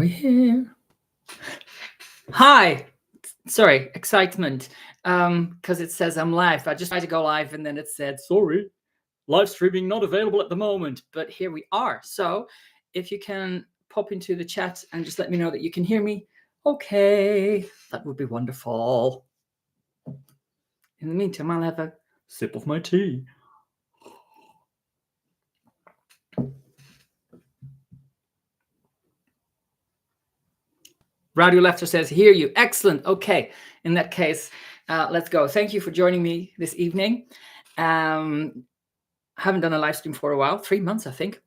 we here? Hi. Sorry, excitement. Because it says I'm live. I just tried to go live and then it said, sorry, live streaming not available at the moment. But here we are. So if you can pop into the chat and just let me know that you can hear me. Okay, that would be wonderful. In the meantime, I'll have a sip of my tea. Radio Laughter says, hear you. Excellent. Okay. In that case, let's go. Thank you for joining me this evening. Haven't done a live stream for a while, 3 months, I think.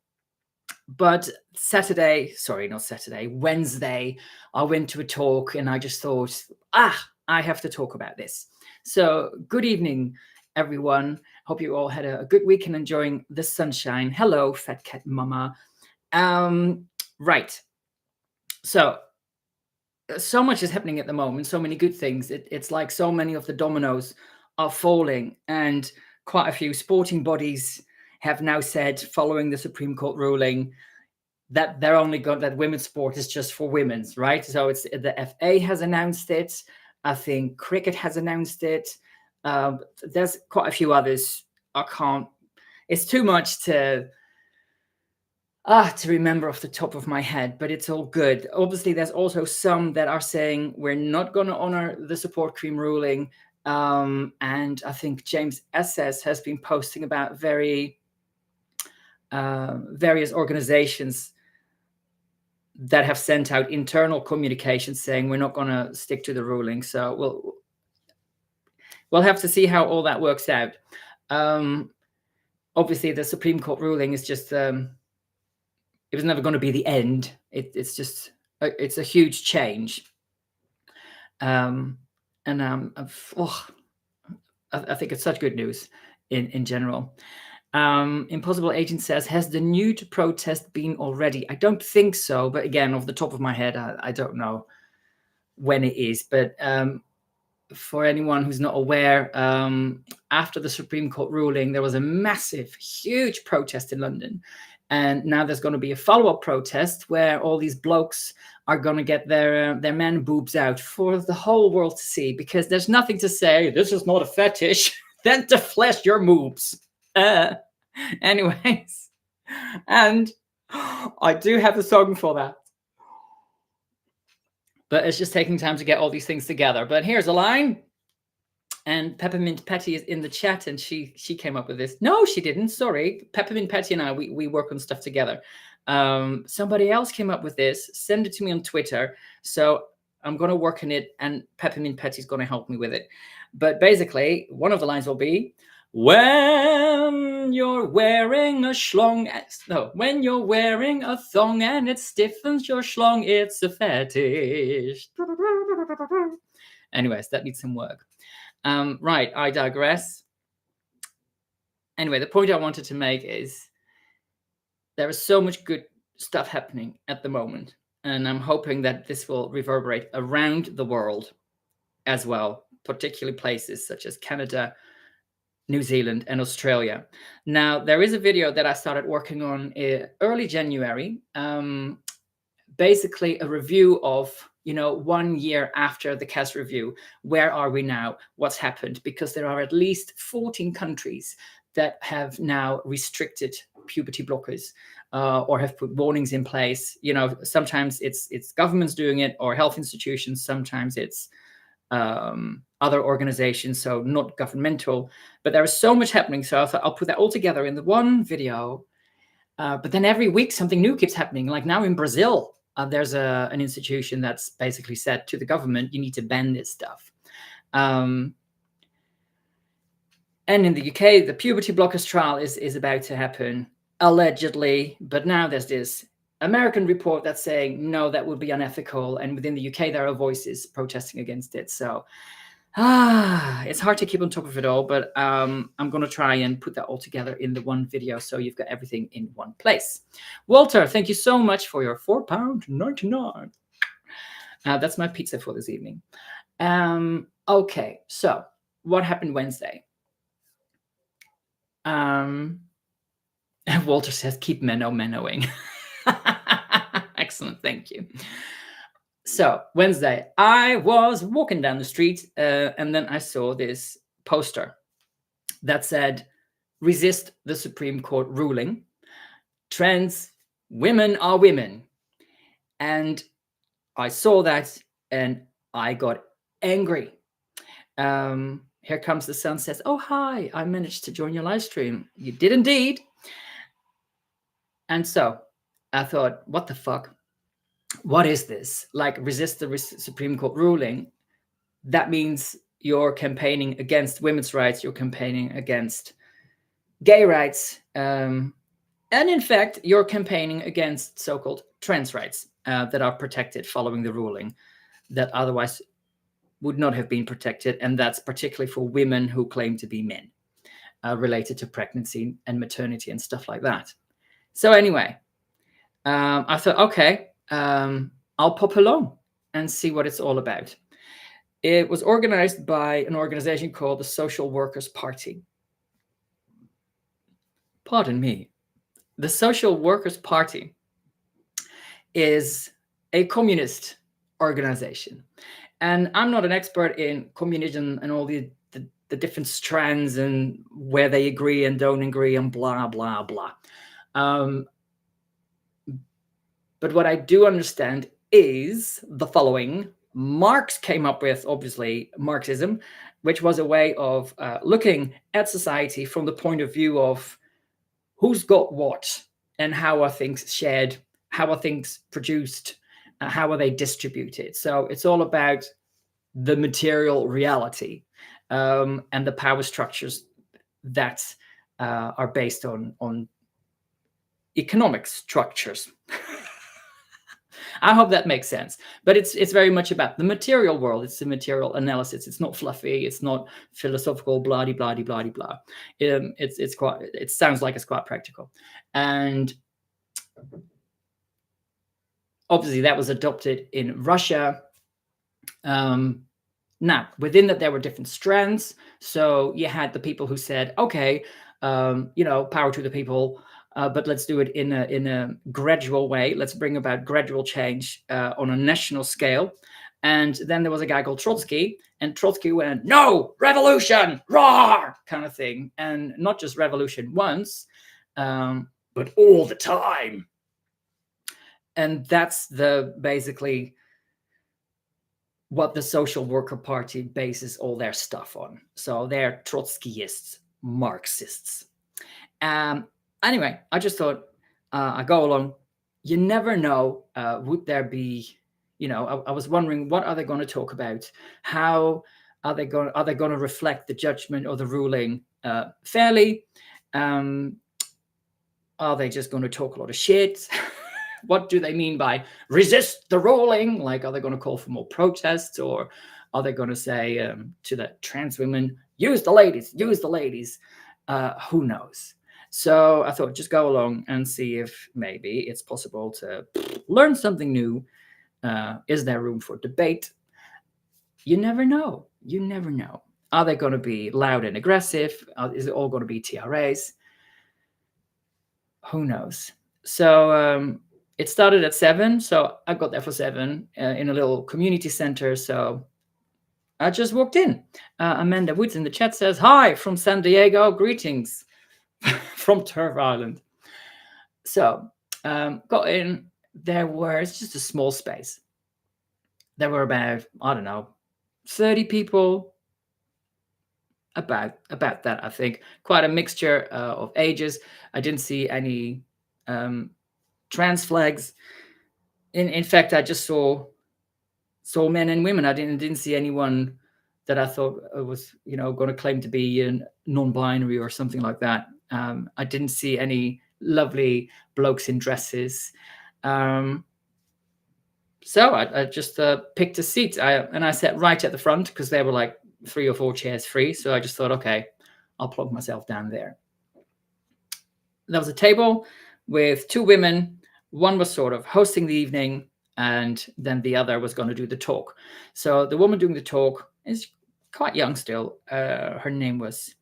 But Wednesday, I went to a talk and I just thought, I have to talk about this. So good evening, everyone. Hope you all had a good week and enjoying the sunshine. Hello, Fat Cat Mama. Right. So much is happening at the moment, so many good things. It's like so many of the dominoes are falling, and quite a few sporting bodies have now said, following the Supreme Court ruling, that they're only got that women's sport is just for women's, right? So it's the FA has announced it. I think cricket has announced it. There's quite a few others. It's too much to remember off the top of my head, but it's all good. Obviously, there's also some that are saying we're not going to honor the support cream ruling. And I think James SS has been posting about various organizations that have sent out internal communications saying we're not going to stick to the ruling. So we'll have to see how all that works out. Obviously, the Supreme Court ruling is just... it was never going to be the end. It's a huge change. I think it's such good news in general. Impossible Agent says, has the nude protest been already? I don't think so, but again, off the top of my head, I don't know when it is. But for anyone who's not aware, after the Supreme Court ruling, there was a massive, huge protest in London. And now there's going to be a follow-up protest where all these blokes are going to get their man boobs out for the whole world to see, because there's nothing to say, this is not a fetish, than to flash your moobs. Anyways, and I do have a song for that. But it's just taking time to get all these things together. But here's a line. And Peppermint Patty is in the chat, and she came up with this. No, she didn't. Sorry. Peppermint Patty and I, we work on stuff together. Somebody else came up with this. Send it to me on Twitter. So I'm going to work on it, and Peppermint Patty's going to help me with it. But basically, one of the lines will be, when you're wearing a when you're wearing a thong and it stiffens your schlong, it's a fetish. Anyways, that needs some work. Right, I digress. Anyway, the point I wanted to make is there is so much good stuff happening at the moment, and I'm hoping that this will reverberate around the world as well, particularly places such as Canada, New Zealand, and Australia. Now, there is a video that I started working on early January, basically a review of 1 year after the CAS review. Where are we now? What's happened? Because there are at least 14 countries that have now restricted puberty blockers or have put warnings in place. Sometimes it's governments doing it or health institutions. Sometimes it's other organizations, so not governmental. But there is so much happening. So I thought I'll put that all together in the one video. But then every week something new keeps happening. Like now in Brazil, there's an institution that's basically said to the government, you need to ban this stuff. And in the UK, the puberty blockers trial is about to happen, allegedly. But now there's this American report that's saying, no, that would be unethical. And within the UK, there are voices protesting against it. So it's hard to keep on top of it all, but I'm going to try and put that all together in the one video so you've got everything in one place. Walter, thank you so much for your £4.99. That's my pizza for this evening. Okay, so what happened Wednesday? Walter says, keep mennoing. Excellent, thank you. So Wednesday, I was walking down the street and then I saw this poster that said, "Resist the Supreme Court ruling. Trans women are women." And I saw that and I got angry. Here comes the sun says, "Oh, hi, I managed to join your live stream." You did indeed. And so I thought, what the fuck? What is this? Like, resist the Supreme Court ruling. That means you're campaigning against women's rights. You're campaigning against gay rights. And in fact, you're campaigning against so-called trans rights that are protected following the ruling that otherwise would not have been protected. And that's particularly for women who claim to be men, related to pregnancy and maternity and stuff like that. So anyway, I thought, okay, I'll pop along and see what it's all about. It was organized by an organization called the Social Workers Party. Pardon me. The Social Workers Party is a communist organization. And I'm not an expert in communism and all the different strands and where they agree and don't agree and blah, blah, blah. But what I do understand is the following. Marx came up with, obviously, Marxism, which was a way of looking at society from the point of view of who's got what and how are things shared, how are things produced, how are they distributed. So it's all about the material reality and the power structures that are based on economic structures. I hope that makes sense. But it's very much about the material world. It's the material analysis. It's not fluffy. It's not philosophical, blah, blah, blah, blah, blah. It sounds like it's quite practical. And obviously that was adopted in Russia. Now, within that, there were different strands. So you had the people who said, okay, power to the people, but let's do it in a gradual way. Let's bring about gradual change on a national scale. And then there was a guy called Trotsky, and Trotsky went, "No, revolution, roar," kind of thing. And not just revolution once, but all the time. And that's basically what the Social Worker Party bases all their stuff on. So they're Trotskyists, Marxists. Anyway, I just thought I go along. You never know. Would there be, I was wondering, what are they going to talk about? How are they going to reflect the judgment or the ruling fairly? Are they just going to talk a lot of shit? What do they mean by resist the ruling? Like, are they going to call for more protests, or are they going to say to the trans women, use the ladies? Who knows? So I thought, just go along and see if maybe it's possible to learn something new. Is there room for debate? You never know. Are they going to be loud and aggressive? Is it all going to be TRAs? Who knows? So it started at 7, so I got there for 7 in a little community center. So I just walked in. Amanda Woods in the chat says, "Hi from San Diego, greetings from Turf Island." So got in. It's just a small space. There were about, 30 people. About that, I think. Quite a mixture of ages. I didn't see any trans flags. In fact, I just saw men and women. I didn't see anyone that I thought was going to claim to be non-binary or something like that. I didn't see any lovely blokes in dresses. So I just picked a seat. I sat right at the front because there were like 3 or 4 chairs free. So I just thought, okay, I'll plonk myself down there. There was a table with 2 women. One was sort of hosting the evening, and then the other was going to do the talk. So the woman doing the talk is quite young still. Her name was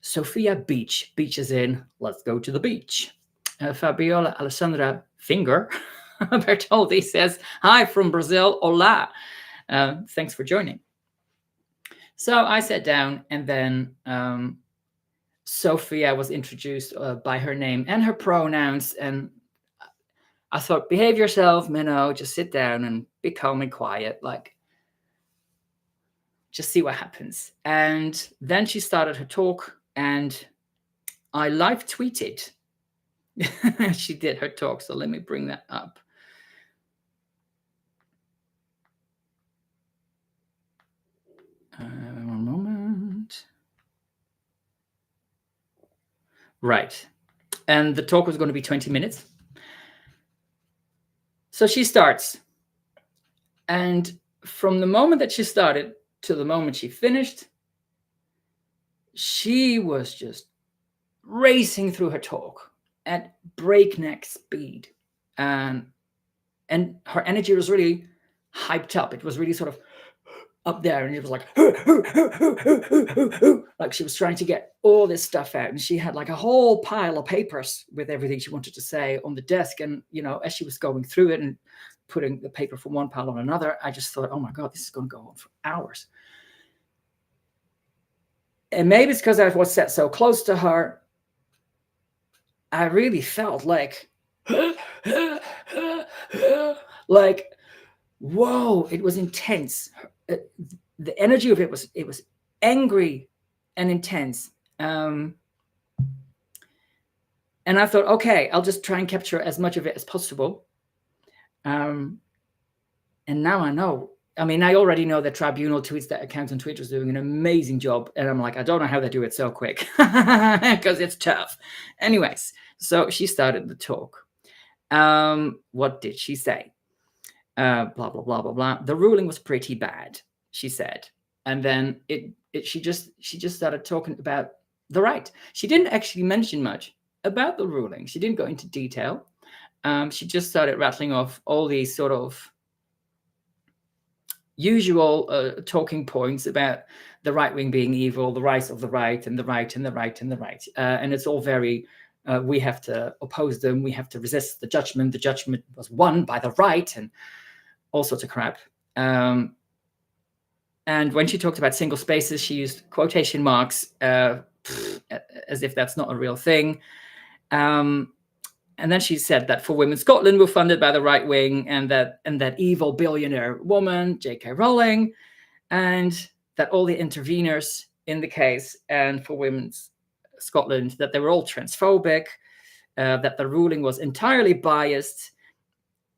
Sophia Beach. Beach is in, let's go to the beach. Fabiola Alessandra Finger Bertoldi says, hi from Brazil, hola. Thanks for joining. So I sat down, and then Sophia was introduced by her name and her pronouns, and I thought, behave yourself, Minnow, just sit down and be calm and quiet, like, just see what happens. And then she started her talk, and I live tweeted. She did her talk, so let me bring that up. One moment. Right. And the talk was going to be 20 minutes. So she starts. And from the moment that she started to the moment she finished, she was just racing through her talk at breakneck speed. And her energy was really hyped up. It was really sort of up there, and it was like she was trying to get all this stuff out, and she had like a whole pile of papers with everything she wanted to say on the desk. And as she was going through it and putting the paper from one pile on another, I just thought, oh my god, this is going to go on for hours. And maybe it's because I was sat so close to her, I really felt like like, whoa, it was intense. The energy of it was angry and intense. And I thought, okay, I'll just try and capture as much of it as possible. And now I know. I mean, I already know that Tribunal tweets that account on Twitter is doing an amazing job. And I'm like, I don't know how they do it so quick, because it's tough. Anyways, so she started the talk. What did she say? Blah, blah, blah, blah, blah. The ruling was pretty bad, she said. And then she just started talking about the right. She didn't actually mention much about the ruling. She didn't go into detail. She just started rattling off all these sort of usual talking points about the right wing being evil, the rise of the right, and the right, and the right, and the right. And it's all very, we have to oppose them, we have to resist the judgment was won by the right, and all sorts of crap. And when she talked about single spaces, she used quotation marks as if that's not a real thing. And then she said that For Women Scotland were funded by the right wing, and that evil billionaire woman, J.K. Rowling, and that all the interveners in the case and For Women's Scotland, that they were all transphobic, that the ruling was entirely biased,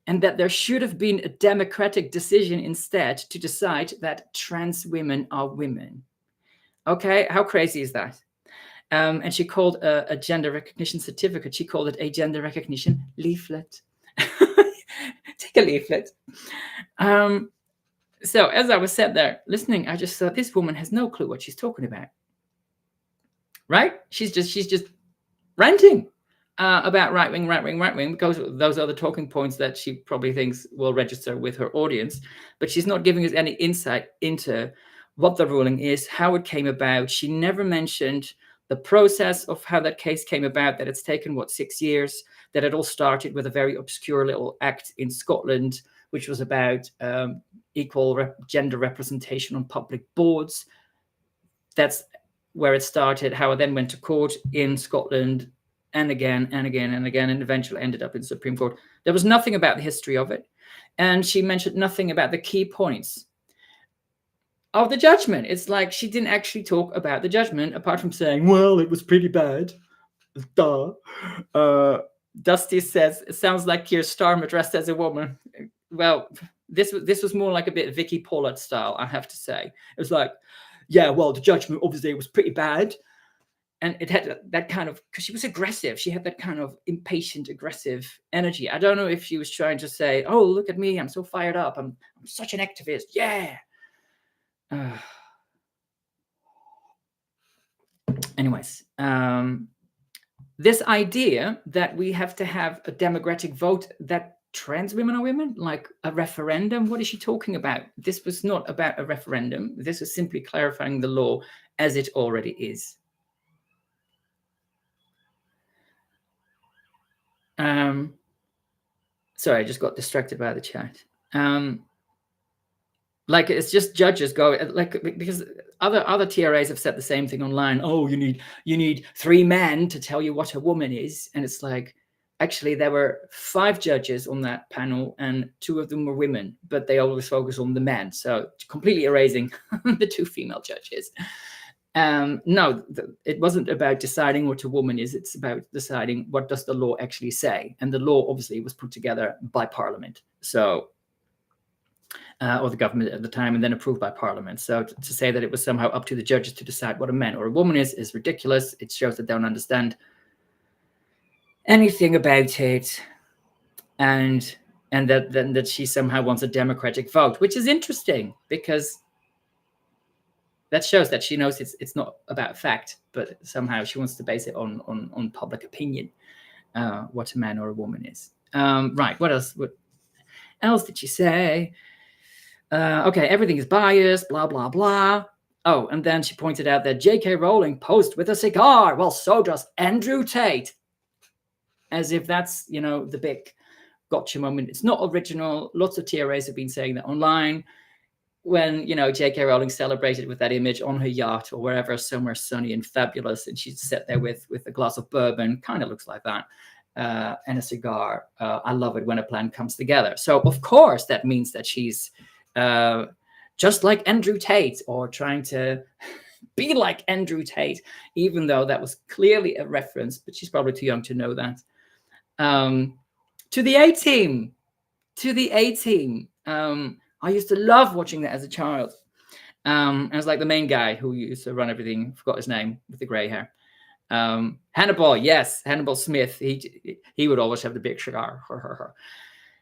and that there should have been a democratic decision instead to decide that trans women are women. Okay, how crazy is that? And she called a gender recognition certificate, she called it a gender recognition leaflet. Take a leaflet. So as I was sat there listening, I just thought, this woman has no clue what she's talking about. Right? She's just ranting about right wing, because those are the talking points that she probably thinks will register with her audience. But she's not giving us any insight into what the ruling is, how it came about. She never mentioned the process of how that case came about, that it's taken, 6 years, that it all started with a very obscure little act in Scotland, which was about equal gender representation on public boards. That's where it started, how it then went to court in Scotland, and again, and again, and again, and eventually ended up in Supreme Court. There was nothing about the history of it. And she mentioned nothing about the key points of the judgment. It's like she didn't actually talk about the judgment, apart from saying, well, it was pretty bad. Duh. Dusty says, it sounds like Keir Starmer dressed as a woman. Well, this was more like a bit Vicky Pollard style, I have to say. It was like, yeah, well, the judgment obviously was pretty bad. And it had that kind of, because she was aggressive. She had that kind of impatient, aggressive energy. I don't know if she was trying to say, oh, look at me, I'm so fired up. I'm such an activist. Yeah. Anyways, this idea that we have to have a democratic vote that trans women are women, like a referendum, what is she talking about? This was not about a referendum. This is simply clarifying the law as it already is. Sorry, I just got distracted by the chat. Like, it's just judges go, like, because other TRAs have said the same thing online. Oh, you need 3 men to tell you what a woman is. And it's like, actually, there were 5 judges on that panel, and 2 of them were women, but they always focus on the men. So completely erasing the 2 female judges. No, it wasn't about deciding what a woman is. It's about deciding what does the law actually say. And the law obviously was put together by Parliament. So or the government at the time, and then approved by Parliament. So to say that it was somehow up to the judges to decide what a man or a woman is ridiculous. It shows that they don't understand anything about it, and that she somehow wants a democratic vote, which is interesting, because that shows that she knows it's not about fact, but somehow she wants to base it on public opinion, what a man or a woman is. Right, what else did she say? Okay, everything is biased, blah, blah, blah. Oh, and then she pointed out that J.K. Rowling posed with a cigar. Well, so does Andrew Tate. As if that's, the big gotcha moment. It's not original. Lots of TRAs have been saying that online. When, J.K. Rowling celebrated with that image on her yacht or wherever, somewhere sunny and fabulous, and she'd sat there with a glass of bourbon, kind of looks like that, and a cigar. I love it when a plan comes together. So, of course, that means that she's just like Andrew Tate, or trying to be like Andrew Tate, even though that was clearly a reference, but she's probably too young to know that. To the A-Team. I used to love watching that as a child. I was like the main guy who used to run everything. Forgot his name, with the gray hair. Hannibal, yes, Hannibal Smith. He would always have the big cigar.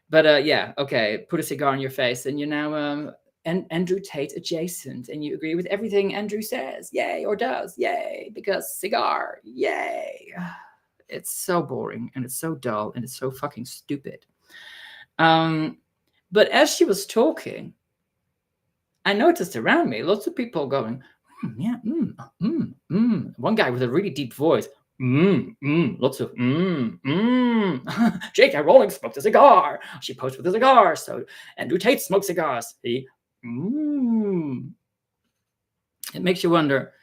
But yeah, okay, put a cigar in your face, and you're now Andrew Tate adjacent, and you agree with everything Andrew says, yay, or does, yay, because cigar, yay. It's so boring, and it's so dull, and it's so fucking stupid. But as she was talking, I noticed around me lots of people going, yeah, One guy with a really deep voice, lots of J.K. Rowling smoked a cigar. She posed with a cigar. So Andrew Tate smoked cigars. It makes you wonder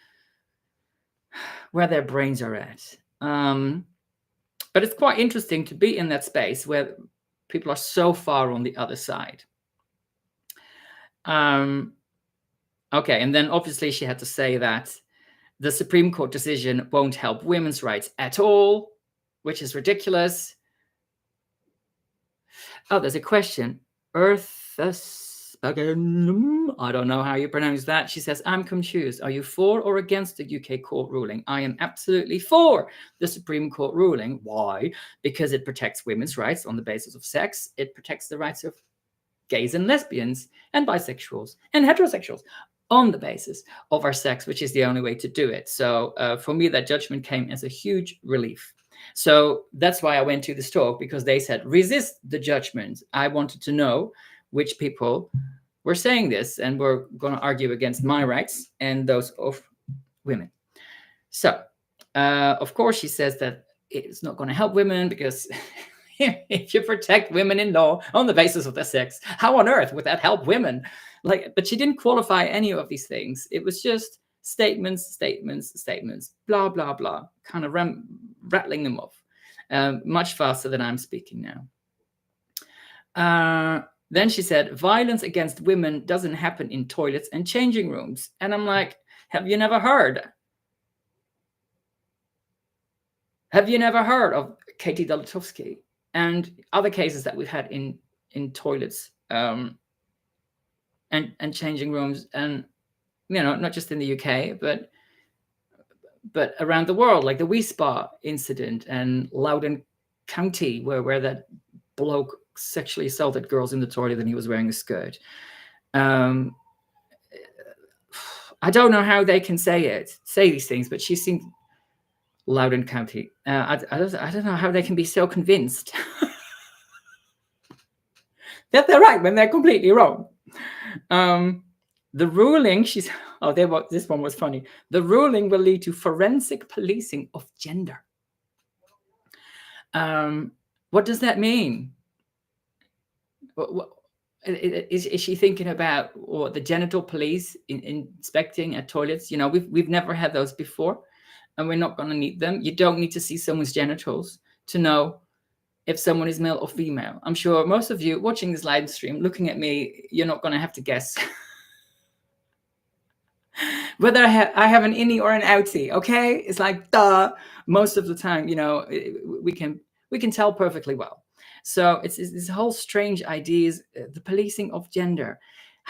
where their brains are at. But it's quite interesting to be in that space where people are so far on the other side. Okay, and then obviously she had to say that the Supreme Court decision won't help women's rights at all, which is ridiculous. Oh, there's a question. Again, I don't know how you pronounce that. She says, I'm confused. Are you for or against the UK court ruling? I am absolutely for the Supreme Court ruling. Why? Because it protects women's rights on the basis of sex. It protects the rights of gays and lesbians and bisexuals and heterosexuals on the basis of our sex, which is the only way to do it. So for me, that judgment came as a huge relief. So that's why I went to this talk, because they said, resist the judgment. I wanted to know which people were saying this and were going to argue against my rights and those of women. So, of course, she says that it's not going to help women, because if you protect women in law on the basis of their sex, how on earth would that help women? But she didn't qualify any of these things. It was just statements, blah, blah, blah, kind of rattling them off much faster than I'm speaking now. Then she said, violence against women doesn't happen in toilets and changing rooms. And I'm like, have you never heard of Katie Dolitovsky and other cases that we've had in toilets and changing rooms, and not just in the UK, but around the world, like the Spa incident and Loudoun County, where that bloke sexually assaulted girls in the toilet and he was wearing a skirt. I don't know how they can say these things, but she seemed Loudoun County. I don't know how they can be so convinced that they're right when they're completely wrong. The ruling, this one was funny. The ruling will lead to forensic policing of gender. What does that mean? Is she thinking about or the genital police inspecting at toilets? We've never had those before, and we're not going to need them. You don't need to see someone's genitals to know if someone is male or female. I'm sure most of you watching this live stream, looking at me, you're not going to have to guess whether I have an innie or an outie. Okay, it's like duh. Most of the time, we can tell perfectly well. So it's this whole strange ideas, the policing of gender.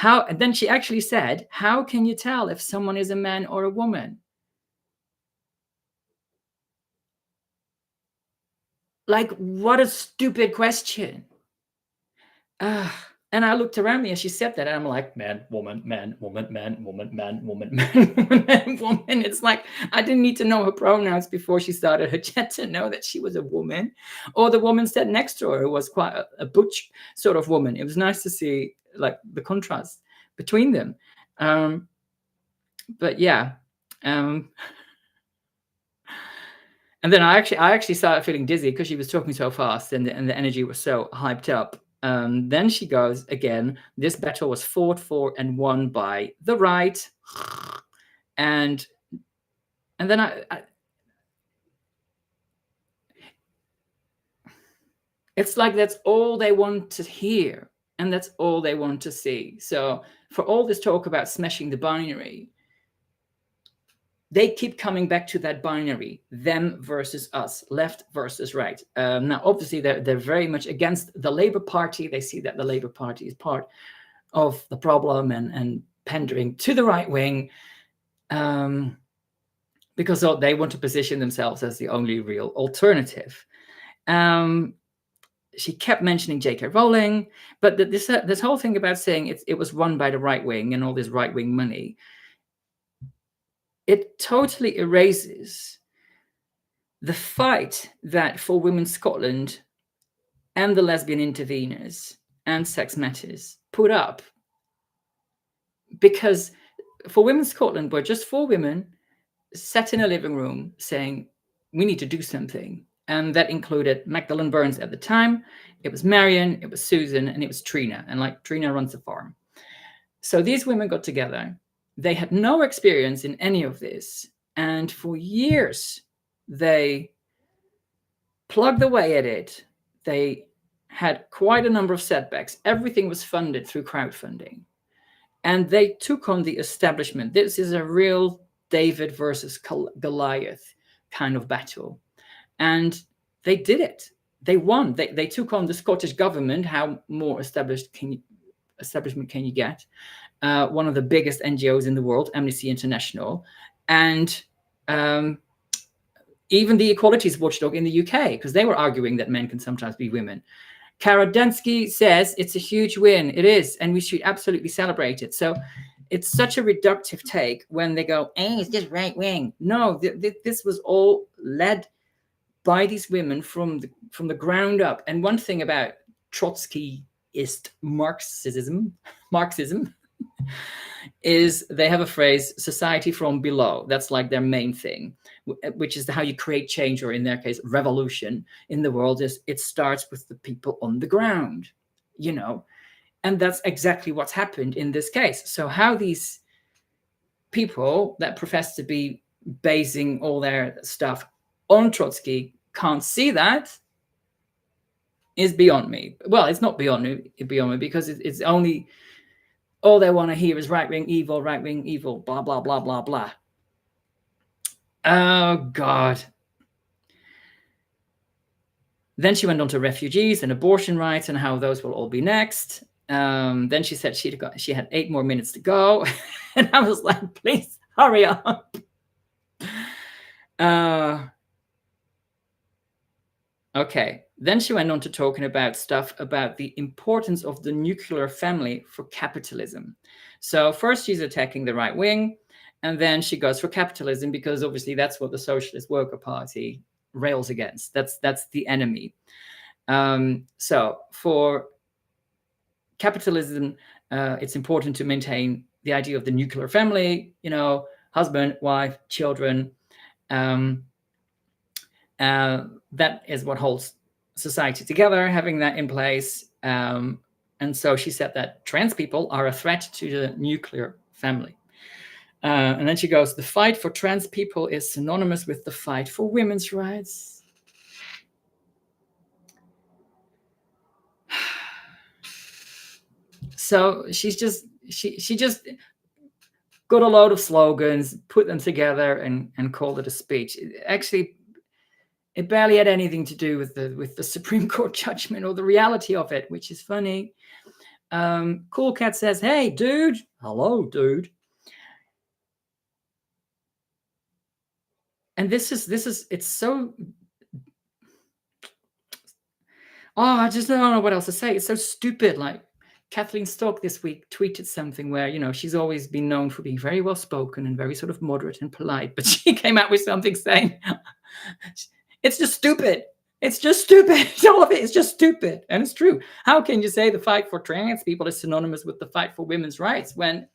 And then she actually said, how can you tell if someone is a man or a woman? Like, what a stupid question. And I looked around me as she said that, and I'm like, man, woman, man, woman, man, woman, man, woman, man, woman, man, woman. It's like, I didn't need to know her pronouns before she started her chat to know that she was a woman. Or the woman sat next to her who was quite a butch sort of woman. It was nice to see like the contrast between them. But yeah. And then I actually started feeling dizzy because she was talking so fast and the energy was so hyped up. Then she goes again, this battle was fought for and won by the right. And then I it's like that's all they want to hear and that's all they want to see. So for all this talk about smashing the binary, they keep coming back to that binary, them versus us, left versus right. Now, obviously, they're very much against the Labour Party. They see that the Labour Party is part of the problem and pandering to the right wing because they want to position themselves as the only real alternative. She kept mentioning J.K. Rowling, but this whole thing about saying it was run by the right wing and all this right wing money, it totally erases the fight that For Women's Scotland and the lesbian interveners and Sex Matters put up. Because For Women's Scotland were just 4 women sat in a living room saying, we need to do something. And that included Magdalene Burns at the time. It was Marion, it was Susan, and it was Trina. And like Trina runs a farm. So these women got together. They had no experience in any of this. And for years, they plugged away at it. They had quite a number of setbacks. Everything was funded through crowdfunding. And they took on the establishment. This is a real David versus Goliath kind of battle. And they did it. They won. They took on the Scottish government. How more establishment can you get? One of the biggest NGOs in the world, Amnesty International, and even the Equalities Watchdog in the UK, because they were arguing that men can sometimes be women. Kara Densky says it's a huge win. It is, and we should absolutely celebrate it. So it's such a reductive take when they go, hey, it's just right wing. No, this was all led by these women from the ground up. And one thing about Trotskyist Marxism is they have a phrase, society from below. That's like their main thing, which is how you create change, or in their case, revolution in the world. Is it starts with the people on the ground, and that's exactly what's happened in this case. So how these people that profess to be basing all their stuff on Trotsky can't see that is beyond me. Well, it's not beyond me because it's only all they want to hear is right wing evil, blah blah blah blah blah. Oh God. Then she went on to refugees and abortion rights and how those will all be next. Then she said she had 8 more minutes to go, and I was like, please hurry up. Okay. Then she went on to talking about stuff about the importance of the nuclear family for capitalism. So first she's attacking the right wing, and then she goes for capitalism because obviously that's what the Socialist Worker Party rails against. That's the enemy. So for capitalism, it's important to maintain the idea of the nuclear family, husband, wife, children. That is what holds society together, having that in place. And so she said that trans people are a threat to the nuclear family. And then she goes, the fight for trans people is synonymous with the fight for women's rights. So she just got a load of slogans, put them together, and called it a speech. It barely had anything to do with the Supreme Court judgment or the reality of it, which is funny. Cool Cat says, "Hey, dude." Hello, dude. And this is it's so. Oh, I just don't know what else to say. It's so stupid. Like Kathleen Stock this week tweeted something where, she's always been known for being very well spoken and very sort of moderate and polite, but she came out with something saying, it's just stupid. It's just stupid. All of it is just stupid. And it's true. How can you say the fight for trans people is synonymous with the fight for women's rights when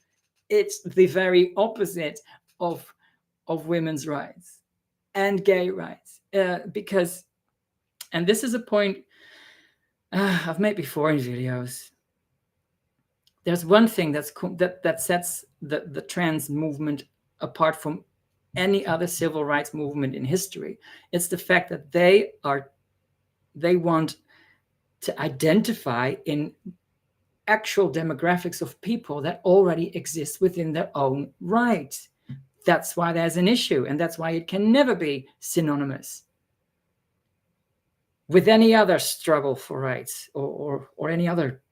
it's the very opposite of women's rights and gay rights? Because, and this is a point I've made before in videos. There's one thing that sets the trans movement apart from any other civil rights movement in history. It's the fact that they want to identify in actual demographics of people that already exist within their own right. That's why there's an issue, and that's why it can never be synonymous with any other struggle for rights or any other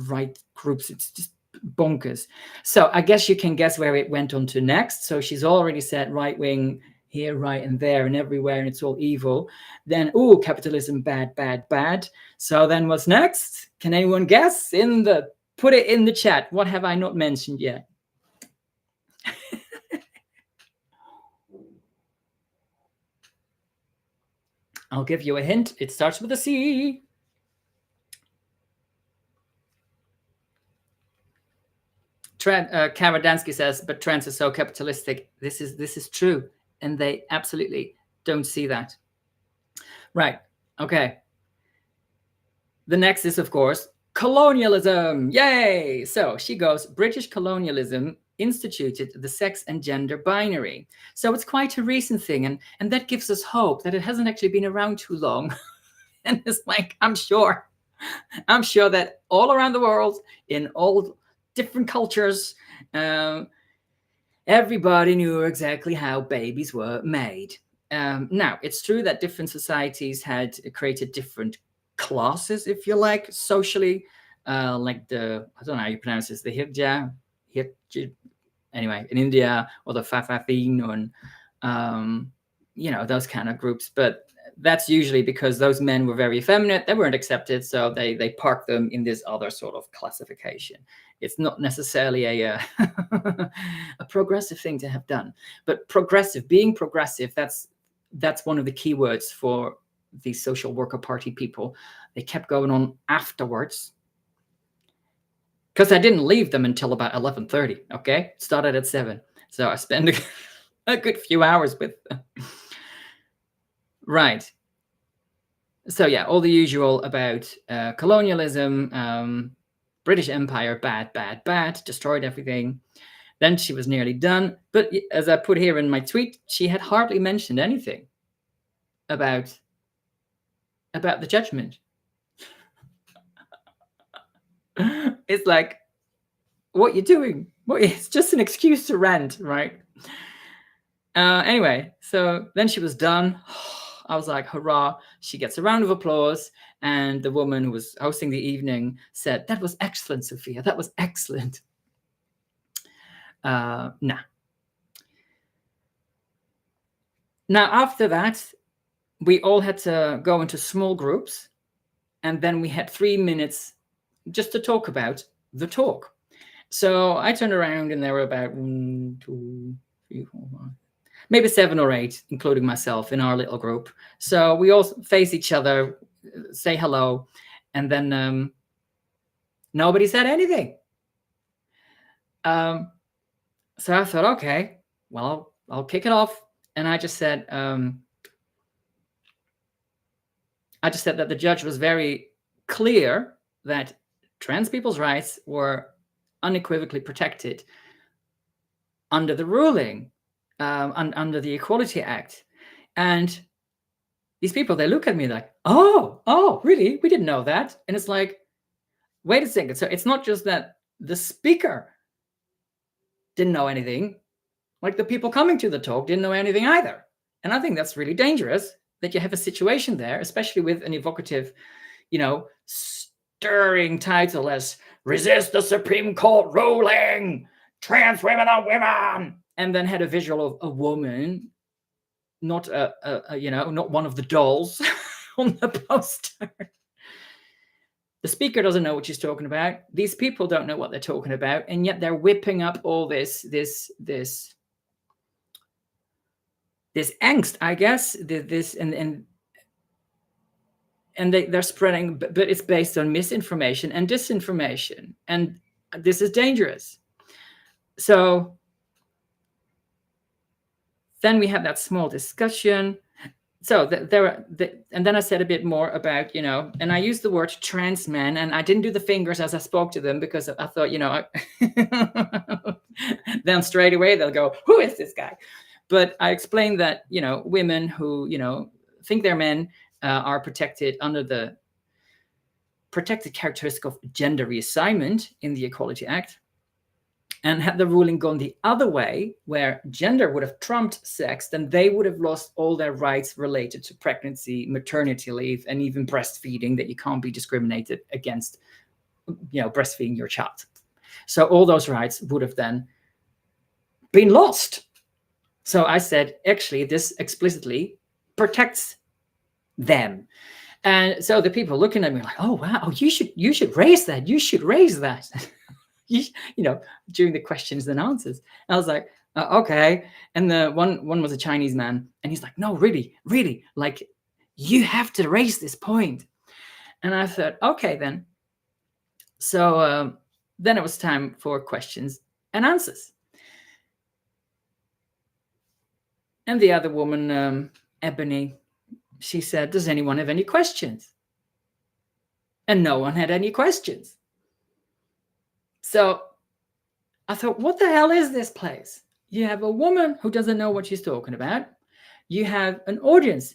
right groups. It's just bonkers. So I guess you can guess where it went on to next. So she's already said right wing here, right, and there, and everywhere, and it's all evil. Then, capitalism, bad, bad, bad. So then what's next? Can anyone guess? Put it in the chat. What have I not mentioned yet? I'll give you a hint. It starts with a C. Karadansky says, but trans is so capitalistic. This is true. And they absolutely don't see that. Right. Okay. The next is, of course, colonialism. Yay! So she goes, British colonialism instituted the sex and gender binary. So it's quite a recent thing. And that gives us hope that it hasn't actually been around too long. And it's like, I'm sure that all around the world, in all different cultures, everybody knew exactly how babies were made. Now, it's true that different societies had created different classes, if you like, socially, like I don't know how you pronounce this, the Hirja, anyway, in India, or the Fafafin, and those kind of groups. But that's usually because those men were very effeminate, they weren't accepted, so they parked them in this other sort of classification. It's not necessarily a progressive thing to have done, but being progressive, that's one of the key words for the Social Worker Party people. They kept going on afterwards, because I didn't leave them until about 11:30. Okay, started at 7, so I spent a good few hours with them. Right. So yeah, all the usual about colonialism, British Empire, bad, bad, bad, destroyed everything. Then she was nearly done. But as I put here in my tweet, she had hardly mentioned anything about the judgment. It's like, what you doing? It's just an excuse to rant, right? Anyway, so then she was done. I was like, hurrah. She gets a round of applause. And the woman who was hosting the evening said, that was excellent, Sophia. That was excellent. Nah. Now, after that, we all had to go into small groups. And then we had 3 minutes just to talk about the talk. So I turned around and there were about 1, 2, 3, 4, 5, maybe 7 or 8, including myself, in our little group. So we all face each other, say hello, and then nobody said anything. So I thought, okay, well, I'll kick it off. And I just said that the judge was very clear that trans people's rights were unequivocally protected under the ruling, under the Equality Act. And these people, they look at me like, oh, really? We didn't know that. And it's like, wait a second. So it's not just that the speaker didn't know anything, like the people coming to the talk didn't know anything either. And I think that's really dangerous, that you have a situation there, especially with an evocative, stirring title as "Resist the Supreme Court Ruling, Trans Women are Women," and then had a visual of a woman, not not one of the dolls on the poster. The speaker doesn't know what she's talking about. These people don't know what they're talking about, and yet they're whipping up all this angst, I guess. And they're spreading, but it's based on misinformation and disinformation, and this is dangerous. So then we had that small discussion. So and then I said a bit more about, and I used the word trans men, and I didn't do the fingers as I spoke to them, because I thought, then straight away they'll go, who is this guy? But I explained that, women who, think they're men are protected under the protected characteristic of gender reassignment in the Equality Act. And had the ruling gone the other way, where gender would have trumped sex, then they would have lost all their rights related to pregnancy, maternity leave, and even breastfeeding, that you can't be discriminated against, breastfeeding your child. So all those rights would have then been lost. So I said, actually, this explicitly protects them. And so the people looking at me like, oh, wow, you should raise that. You should raise that. During the questions and answers. I was like, okay. And the one was a Chinese man, and he's like, no, really, like, you have to raise this point. And I thought, okay, then. So then it was time for questions and answers. And the other woman, Ebony, she said, does anyone have any questions? And no one had any questions. So I thought, what the hell is this place? You have a woman who doesn't know what she's talking about. You have an audience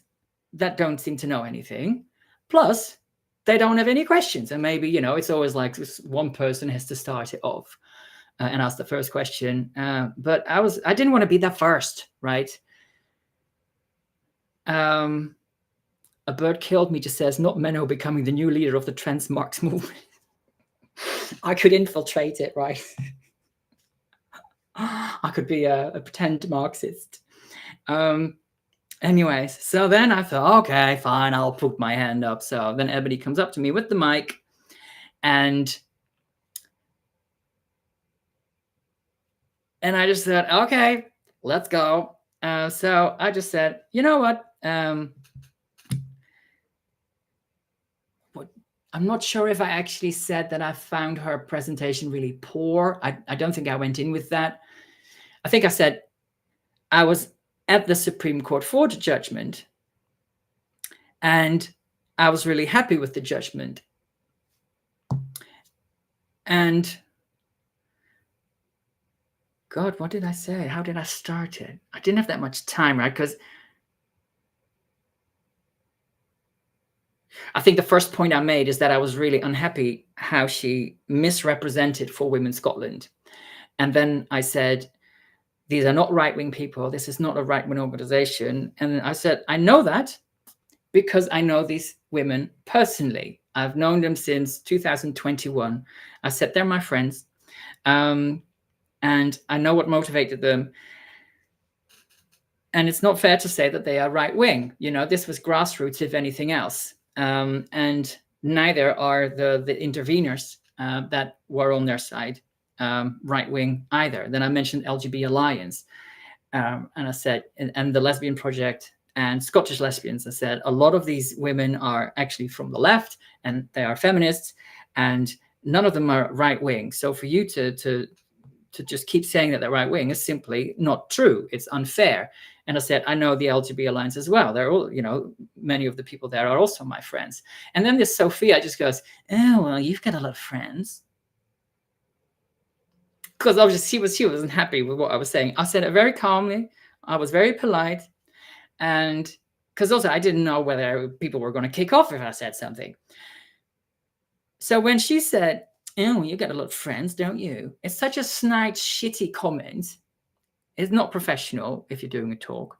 that don't seem to know anything. Plus, they don't have any questions. And maybe, it's always like this one person has to start it off and ask the first question. But I didn't want to be that first, right? A Bird Killed Me just says, not Menno becoming the new leader of the trans Marx movement. I could infiltrate it, right? I could be a pretend Marxist. Anyways, so then I thought, okay, fine, I'll put my hand up. So then Ebony comes up to me with the mic, and I just said, okay, let's go. So I just said, you know what? I'm not sure if I actually said that I found her presentation really poor. I don't think I went in with that. I think I said I was at the Supreme Court for the judgment, and I was really happy with the judgment. And God, what did I say? How did I start it? I didn't have that much time, right? Because I think the first point I made is that I was really unhappy how she misrepresented For Women Scotland. And then I said, these are not right-wing people. This is not a right-wing organization. And I said, I know that because I know these women personally. I've known them since 2021. I said, they're my friends. And I know what motivated them. And it's not fair to say that they are right-wing. This was grassroots, if anything else. And neither are the interveners that were on their side right-wing either. Then I mentioned LGB Alliance, and I said, and the Lesbian Project and Scottish lesbians. I said, a lot of these women are actually from the left, and they are feminists, and none of them are right-wing. So for you to just keep saying that they're right-wing is simply not true. It's unfair. And I said, I know the LGBT Alliance as well. They're all, many of the people there are also my friends. And then this Sophia just goes, oh, well, you've got a lot of friends. Because obviously she wasn't happy with what I was saying. I said it very calmly. I was very polite. And because also I didn't know whether people were going to kick off if I said something. So when she said, oh, you got a lot of friends, don't you? It's such a snide, shitty comment. It's not professional if you're doing a talk.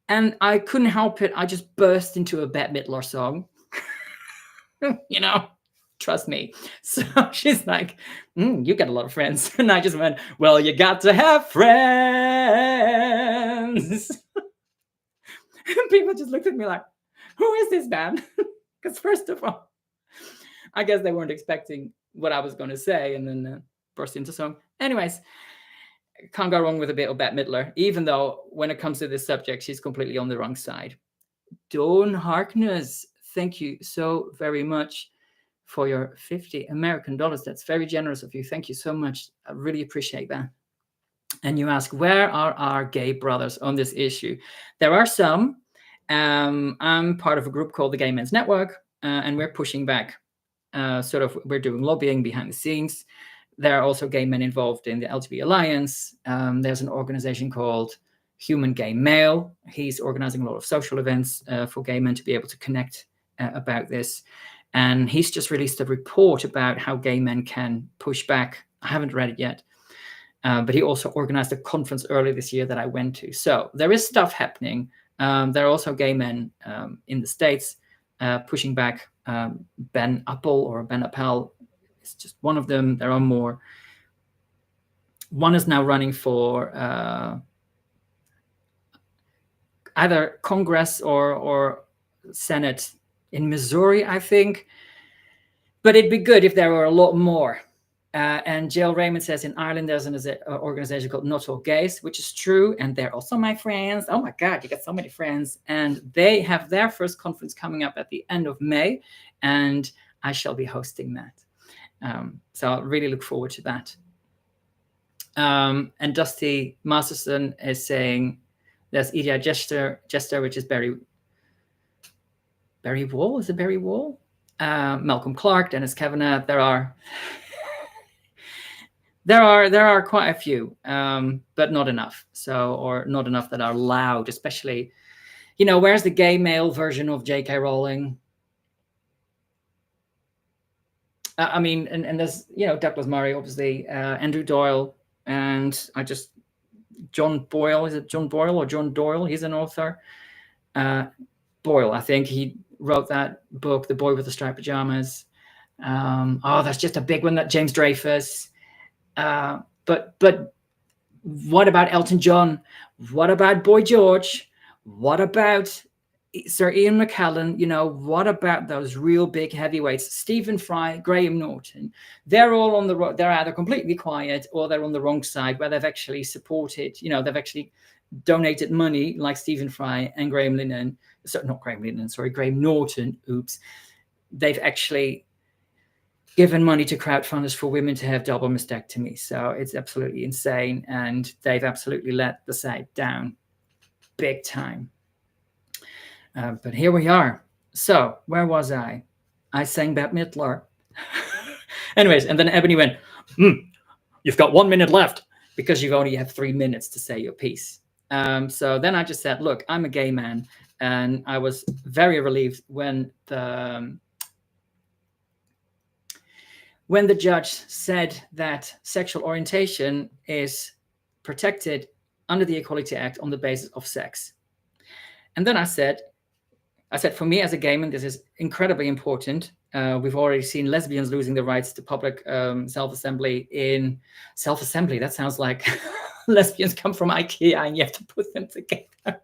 And I couldn't help it. I just burst into a Bette Midler song. Trust me. So she's like, you got a lot of friends. And I just went, well, you got to have friends. And people just looked at me like, who is this man? Because first of all, I guess they weren't expecting what I was going to say, and then burst into song. Anyways, can't go wrong with a bit of Bette Midler, even though when it comes to this subject, she's completely on the wrong side. Dawn Harkness, thank you so very much for your $50 American. That's very generous of you. Thank you so much. I really appreciate that. And you ask, where are our gay brothers on this issue? There are some. I'm part of a group called the Gay Men's Network, and we're pushing back. We're doing lobbying behind the scenes. There are also gay men involved in the LGBT Alliance. There's an organization called Human Gay Male. He's organizing a lot of social events for gay men to be able to connect about this. And he's just released a report about how gay men can push back. I haven't read it yet. But he also organized a conference earlier this year that I went to. So there is stuff happening. There are also gay men in the States pushing back. Ben Appel is just one of them. There are more. One is now running for either Congress or Senate in Missouri, I think. But it'd be good if there were a lot more. And Jill Raymond says in Ireland there's an organization called Not All Gays, which is true. And they're also my friends. Oh my God, you got so many friends. And they have their first conference coming up at the end of May. And I shall be hosting that. So I really look forward to that. And Dusty Masterson is saying there's Idia Jester, which is Barry Wall. Is it Barry Wall? Malcolm Clark, Dennis Kavanagh. There are quite a few, but not enough. Or not enough that are loud, especially, where's the gay male version of J.K. Rowling? And there's, Douglas Murray, obviously, Andrew Doyle, and John Boyle. Is it John Boyle or John Doyle? He's an author. Boyle, I think he wrote that book, The Boy with the Striped Pajamas. That's just a big one, that James Dreyfus. But what about Elton John? What about Boy George? What about Sir Ian McKellen? What about those real big heavyweights? Stephen Fry, Graham Norton. They're all on the they're either completely quiet or they're on the wrong side, where they've actually supported, they've actually donated money, like Stephen Fry and Graham Norton. Oops. They've actually given money to crowdfunders for women to have double mastectomy. So it's absolutely insane. And they've absolutely let the site down big time. But here we are. So where was I? I sang Bette Midler. Anyways, and then Ebony went, you've got 1 minute left because you only have 3 minutes to say your piece. So then I just said, look, I'm a gay man. And I was very relieved when the judge said that sexual orientation is protected under the Equality Act on the basis of sex. And then I said, for me as a gay man, this is incredibly important. We've already seen lesbians losing the rights to public self-assembly. That sounds like lesbians come from IKEA and you have to put them together.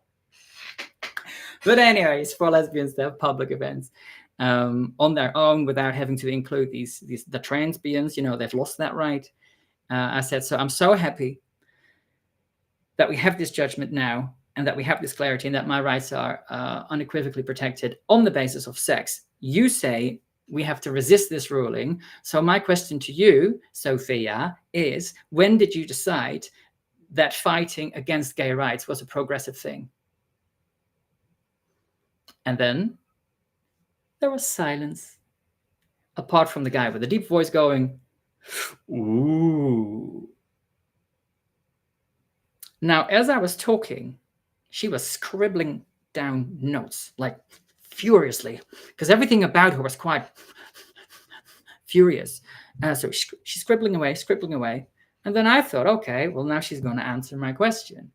But anyways, for lesbians to have public events on their own without having to include the transbians, they've lost that right. I said, so I'm so happy that we have this judgment now and that we have this clarity and that my rights are unequivocally protected on the basis of sex. You say we have to resist this ruling. So my question to you, Sophia, is when did you decide that fighting against gay rights was a progressive thing. And then there was silence, apart from the guy with the deep voice going, ooh. Now, as I was talking, she was scribbling down notes, like furiously, because everything about her was quite furious. So she's scribbling away. And then I thought, okay, well, now she's going to answer my question.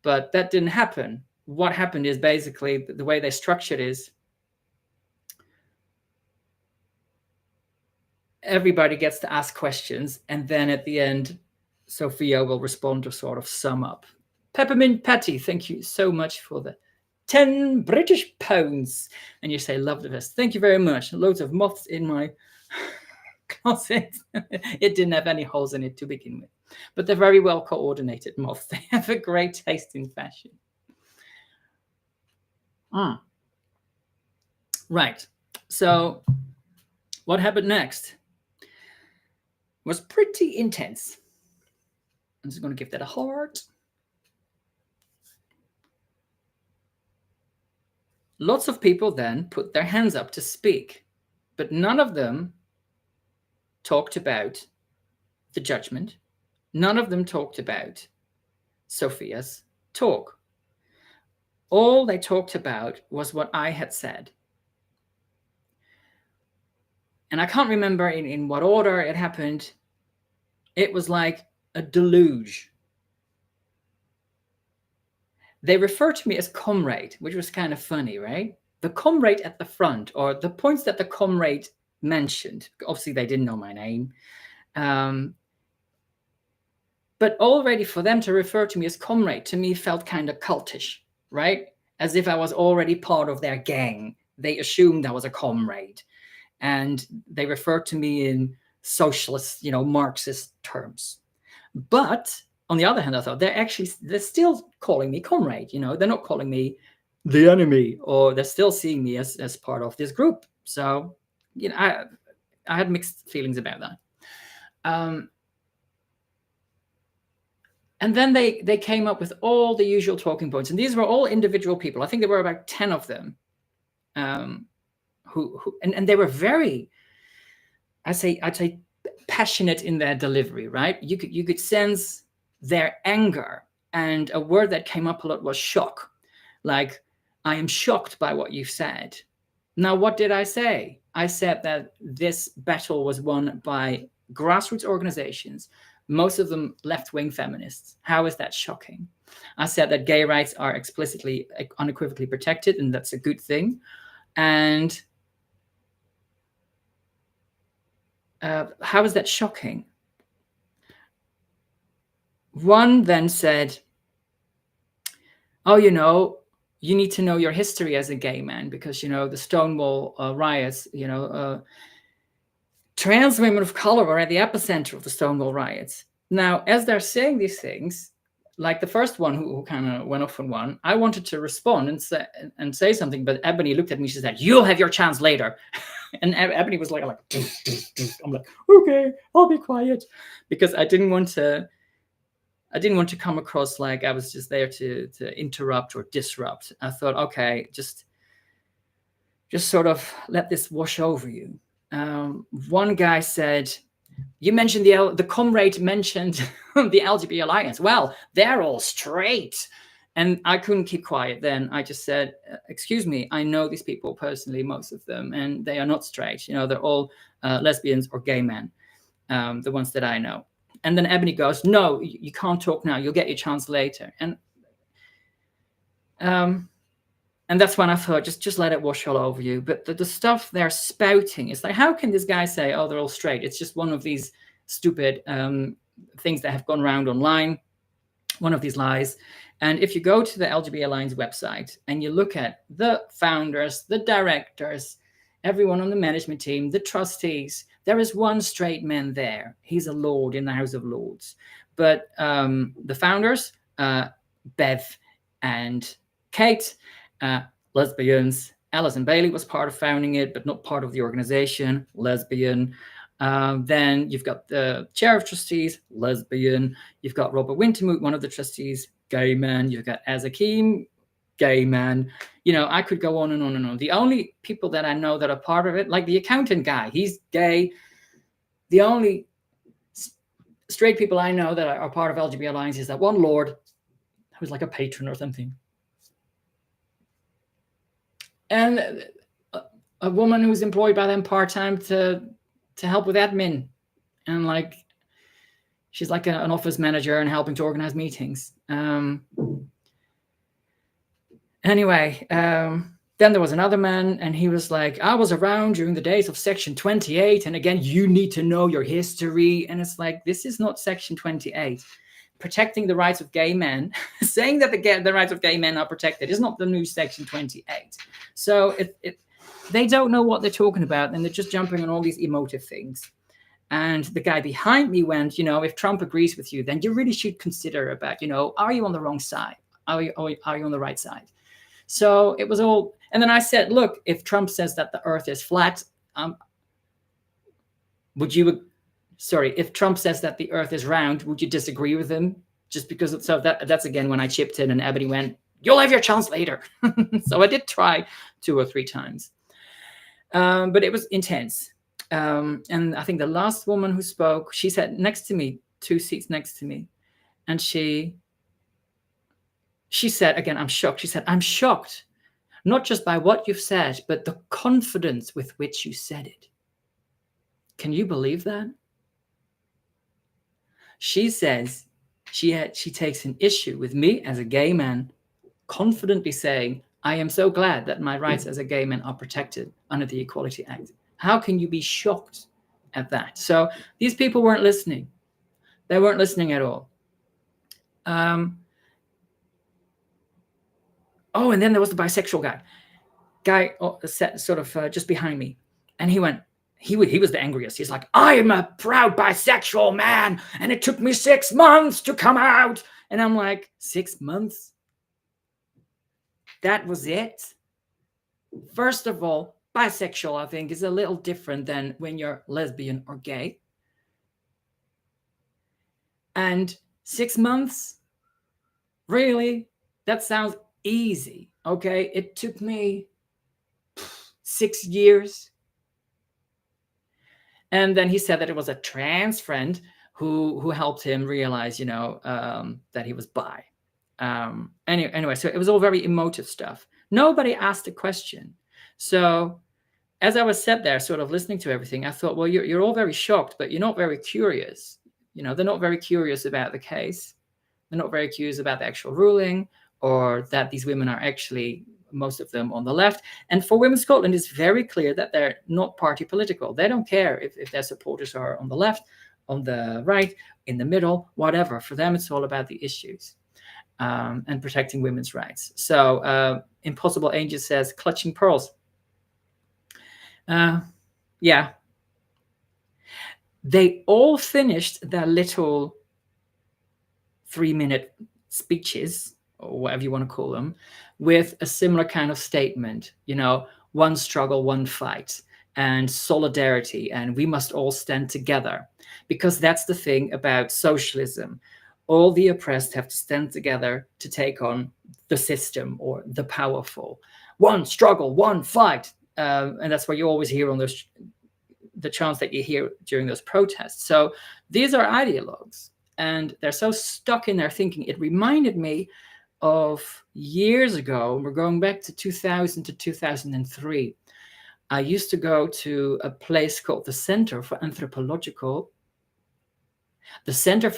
But that didn't happen. What happened is basically the way they structured is everybody gets to ask questions. And then at the end, Sophia will respond to sort of sum up. Peppermint Patty, thank you so much for the 10 British pounds. And you say, love the vest. Thank you very much. Loads of moths in my closet. It didn't have any holes in it to begin with. But they're very well coordinated moths. They have a great taste in fashion. Right. So what happened next was pretty intense. I'm just going to give that a heart. Lots of people then put their hands up to speak, but none of them talked about the judgment. None of them talked about Sophia's talk. All they talked about was what I had said. And I can't remember in what order it happened. It was like a deluge. They referred to me as comrade, which was kind of funny, right? The comrade at the front, or the points that the comrade mentioned. Obviously, they didn't know my name. But already for them to refer to me as comrade, to me felt kind of cultish, right? As if I was already part of their gang. They assumed I was a comrade. And they referred to me in socialist, Marxist terms. But on the other hand, I thought they're still calling me comrade. They're not calling me the enemy, or they're still seeing me as part of this group. So, I had mixed feelings about that. And then they came up with all the usual talking points, and these were all individual people. I think there were about 10 of them, and they were very, I'd say passionate in their delivery, right? You could sense their anger, and a word that came up a lot was shock. Like, I am shocked by what you've said. Now, what did I say? I said that this battle was won by grassroots organizations, most of them left-wing feminists. How is that shocking? I said that gay rights are explicitly, unequivocally protected, and that's a good thing. And how is that shocking? One then said, oh, you need to know your history as a gay man, because, the Stonewall riots, trans women of color were at the epicenter of the Stonewall riots. Now, as they're saying these things, like the first one who kind of went off on one, I wanted to respond and say something, but Ebony looked at me. She said, "You'll have your chance later." And Ebony was like, I'm like, okay, I'll be quiet, because I didn't want to come across like I was just there to interrupt or disrupt. I thought, okay, just sort of let this wash over you. One guy said, you mentioned the comrade mentioned the LGBT Alliance. Well, they're all straight. And I couldn't keep quiet then. I just said, excuse me, I know these people personally, most of them, and they are not straight. They're all lesbians or gay men, the ones that I know. And then Ebony goes, no, you can't talk now. You'll get your chance later. And that's when I thought, just let it wash all over you. But the stuff they're spouting is like, how can this guy say, oh, they're all straight? It's just one of these stupid things that have gone around online, one of these lies. And if you go to the LGBT Alliance website and you look at the founders, the directors, everyone on the management team, the trustees, there is one straight man there. He's a lord in the House of Lords. But the founders, Bev and Kate, lesbians. Alison Bailey was part of founding it, but not part of the organization, lesbian. Then you've got the chair of trustees, lesbian. You've got Robert Wintermuth, one of the trustees, gay man. You've got Azakim, gay man. I could go on and on and on. The only people that I know that are part of it, like the accountant guy, he's gay. The only straight people I know that are part of LGBT Alliance is that one lord who's like a patron or something. And a woman who's employed by them part-time to help with admin. And like, she's like an office manager and helping to organize meetings. Anyway, then there was another man, and he was like, I was around during the days of Section 28. And again, you need to know your history. And it's like, this is not Section 28. Protecting the rights of gay men, saying that the rights of gay men are protected is not the new Section 28. So they don't know what they're talking about, and they're just jumping on all these emotive things. And the guy behind me went, if Trump agrees with you, then you really should consider about, are you on the wrong side? Are you on the right side? So it was all, and then I said, look, if Trump says that the earth is flat, if Trump says that the earth is round, would you disagree with him? Just because that's again when I chipped in and Ebony went, you'll have your chance later. So I did try 2 or 3 times. But it was intense. And I think the last woman who spoke, she sat next to me, 2 seats next to me. And she said, again, I'm shocked. She said, I'm shocked, not just by what you've said, but the confidence with which you said it. Can you believe that? She says she takes an issue with me as a gay man, confidently saying, I am so glad that my rights as a gay man are protected under the Equality Act. How can you be shocked at that? So these people weren't listening. They weren't listening at all. Oh, and then there was the bisexual guy sort of just behind me. And he went, he was the angriest. He's like, I am a proud bisexual man, and it took me 6 months to come out. And I'm like, 6 months? That was it? First of all, bisexual, I think, is a little different than when you're lesbian or gay. And 6 months? Really? That sounds easy. Okay, it took me 6 years. And then he said that it was a trans friend who helped him realize, that he was bi. Anyway, so it was all very emotive stuff. Nobody asked a question. So as I was sat there sort of listening to everything, I thought, well, you're all very shocked, but you're not very curious. They're not very curious about the case. They're not very curious about the actual ruling, or that these women are actually, most of them, on the left. And for Women Scotland, it's very clear that they're not party political. They don't care if their supporters are on the left, on the right, in the middle, whatever. For them, it's all about the issues and protecting women's rights. So Impossible Angel says, clutching pearls. Yeah. They all finished their little 3-minute speeches, or whatever you want to call them, with a similar kind of statement, one struggle, one fight, and solidarity, and we must all stand together. Because that's the thing about socialism. All the oppressed have to stand together to take on the system or the powerful. One struggle, one fight. And that's what you always hear on the chants that you hear during those protests. So these are ideologues, and they're so stuck in their thinking. It reminded me of years ago. We're going back to 2000 to 2003. I used to go to a place called the Center for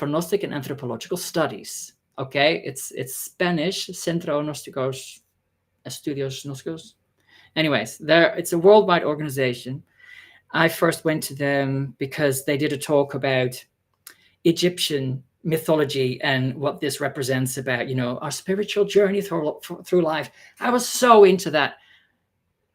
Gnostic and Anthropological Studies. Okay, it's Spanish, Centro Gnósticos Estudios Gnósticos. Anyways, it's a worldwide organization. I first went to them because they did a talk about Egyptian mythology and what this represents about, our spiritual journey through life. I was so into that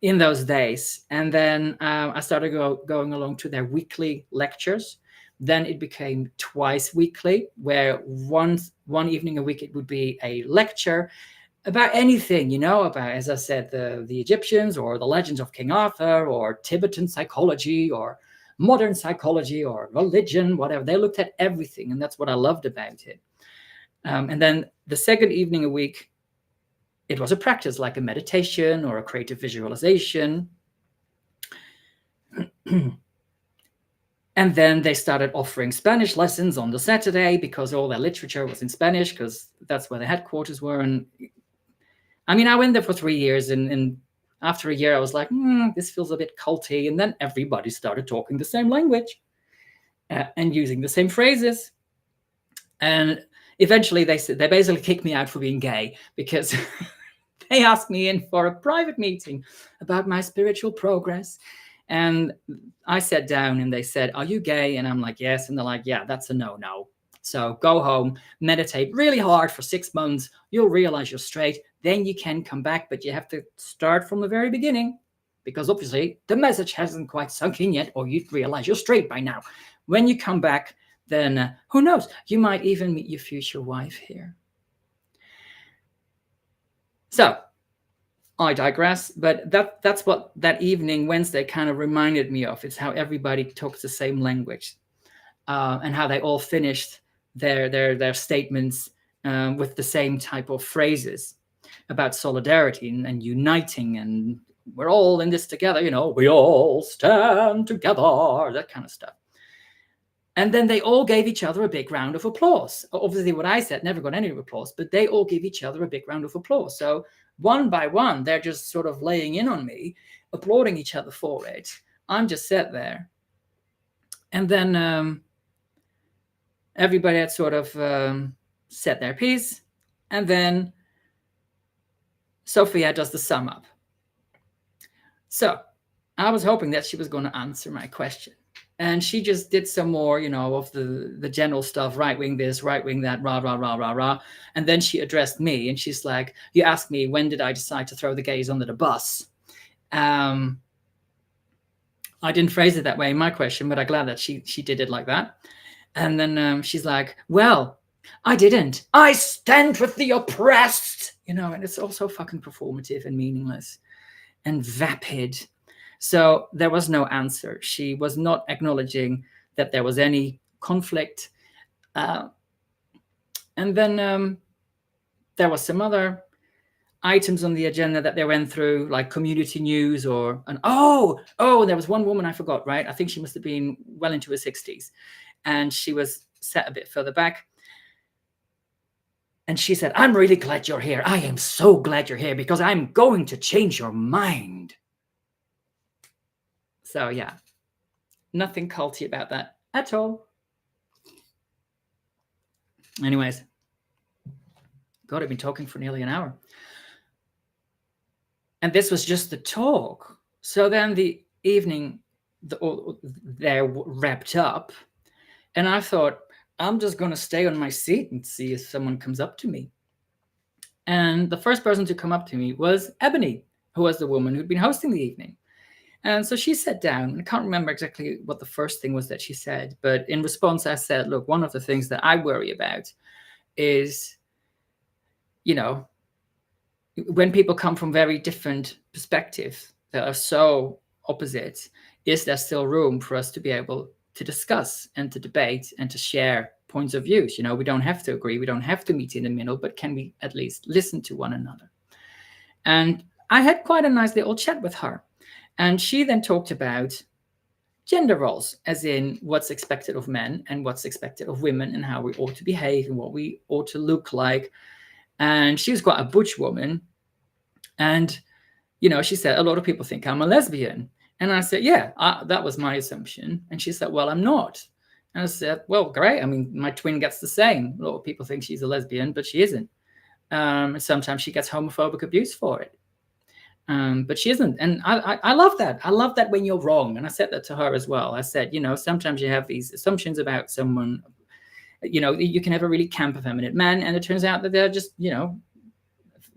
in those days. And then I started going along to their weekly lectures. Then it became twice weekly, where one evening a week it would be a lecture about anything, about, as I said, the Egyptians, or the legends of King Arthur, or Tibetan psychology, or modern psychology or religion, whatever. They looked at everything, and that's what I loved about it. And then the second evening a week, it was a practice, like a meditation or a creative visualization. And then they started offering Spanish lessons on the Saturday because all their literature was in Spanish, because that's where the headquarters were. And I mean, I went there for 3 years, and after a year, I was like, this feels a bit culty. And then everybody started talking the same language and using the same phrases. And eventually, they basically kicked me out for being gay, because they asked me in for a private meeting about my spiritual progress. And I sat down and they said, "Are you gay?" And I'm like, "Yes." And they're like, "Yeah, that's a no-no. So go home, meditate really hard for 6 months. You'll realize you're straight. Then you can come back, but you have to start from the very beginning, because obviously the message hasn't quite sunk in yet, or you'd realize you're straight by now. When you come back, then who knows? You might even meet your future wife here." So I digress, but that's what that evening, Wednesday, kind of reminded me of. It's how everybody talks the same language, and how they all finished their statements with the same type of phrases about solidarity and uniting, and we're all in this together, we all stand together, that kind of stuff. And then they all gave each other a big round of applause. Obviously, what I said never got any applause, but they all gave each other a big round of applause. So one by one, they're just sort of laying in on me, applauding each other for it. I'm just sat there. And then everybody had sort of said their piece. And then Sophia does the sum up. So I was hoping that she was going to answer my question. And she just did some more, of the general stuff, right wing this, right wing that, rah, rah, rah, rah, rah. And then she addressed me, and she's like, "You asked me, when did I decide to throw the gays under the bus?" I didn't phrase it that way in my question, but I'm glad that she did it like that. And then she's like, "Well, I didn't. I stand with the oppressed," and it's also fucking performative and meaningless and vapid. So there was no answer. She was not acknowledging that there was any conflict. And then there was some other items on the agenda that they went through, like community news there was one woman I forgot, right? I think she must have been well into her 60s. And she was sat a bit further back. And she said, "I'm really glad you're here. I am so glad you're here, because I'm going to change your mind." So yeah, nothing culty about that at all. Anyways, God, I've been talking for nearly an hour. And this was just the talk. So then the evening there wrapped up, and I thought, I'm just going to stay on my seat and see if someone comes up to me. And the first person to come up to me was Ebony, who was the woman who'd been hosting the evening. And so she sat down, and I can't remember exactly what the first thing was that she said, but in response, I said, "Look, one of the things that I worry about is, when people come from very different perspectives that are so opposite, is there still room for us to be able to discuss and to debate and to share points of views? We don't have to agree, we don't have to meet in the middle, but can we at least listen to one another?" And I had quite a nice little chat with her. And she then talked about gender roles, as in what's expected of men and what's expected of women, and how we ought to behave and what we ought to look like. And she was quite a butch woman. And, she said, "A lot of people think I'm a lesbian." And I said, "Yeah, that was my assumption." And she said, "Well, I'm not." And I said, "Well, great. I mean, my twin gets the same. A lot of people think she's a lesbian, but she isn't. Sometimes she gets homophobic abuse for it. But she isn't." And I love that. I love that when you're wrong. And I said that to her as well. I said, sometimes you have these assumptions about someone, you can have a really camp effeminate man, and it turns out that they're just,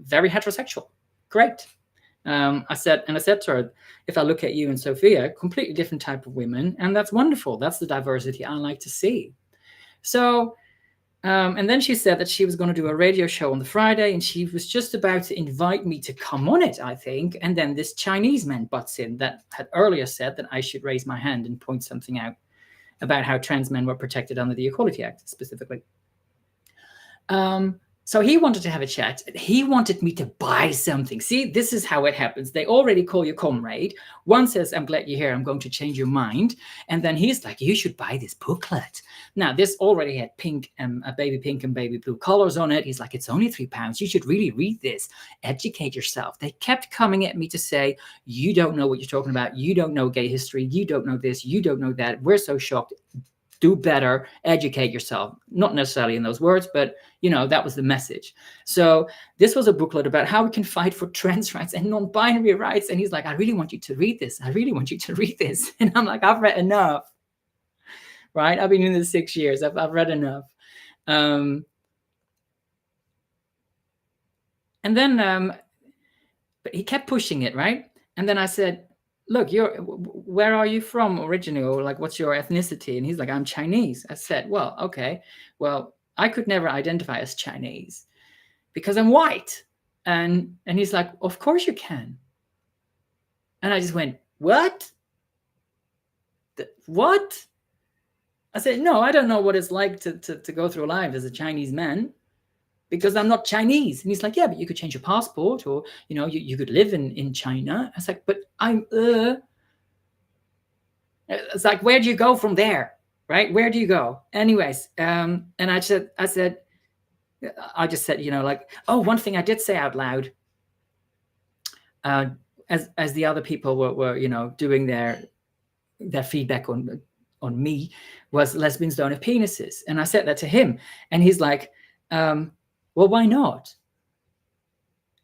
very heterosexual. Great. I said to her, "If I look at you and Sophia, completely different type of women, and that's wonderful. That's the diversity I like to see." So And then she said that she was going to do a radio show on the Friday, and she was just about to invite me to come on it, I think. And then this Chinese man butts in that had earlier said that I should raise my hand and point something out about how trans men were protected under the Equality Act specifically. So he wanted to have a chat. He wanted me to buy something. See, this is how it happens. They already call you comrade. One says, I'm glad you're here. I'm going to change your mind. And then he's like, you should buy this booklet. Now, this already had pink, a baby pink and baby blue colors on it. He's like, it's only £3. You should really read this. Educate yourself. They kept coming at me to say, you don't know what you're talking about. You don't know gay history. You don't know this. You don't know that. We're so shocked. Do better, educate yourself. Not necessarily in those words, but that was the message. So this was a booklet about how we can fight for trans rights and non-binary rights. And he's like, I really want you to read this. I really want you to read this. And I'm like, I've read enough, right? I've been in this 6 years. I've read enough. And then but he kept pushing it, right? And then I said, look, where are you from originally? Or like, what's your ethnicity? And he's like, I'm Chinese. I said, well, okay. Well, I could never identify as Chinese because I'm white. And he's like, of course you can. And I just went, what? What? I said, no, I don't know what it's like to go through life as a Chinese man because I'm not Chinese. And he's like, yeah, but you could change your passport or, you could live in China. I was like, but I'm, it's like, where do you go from there? Right? Where do you go? Anyways. And I just said, like, oh, one thing I did say out loud, as the other people were doing their feedback on me was lesbians don't have penises. And I said that to him and he's like, well, why not?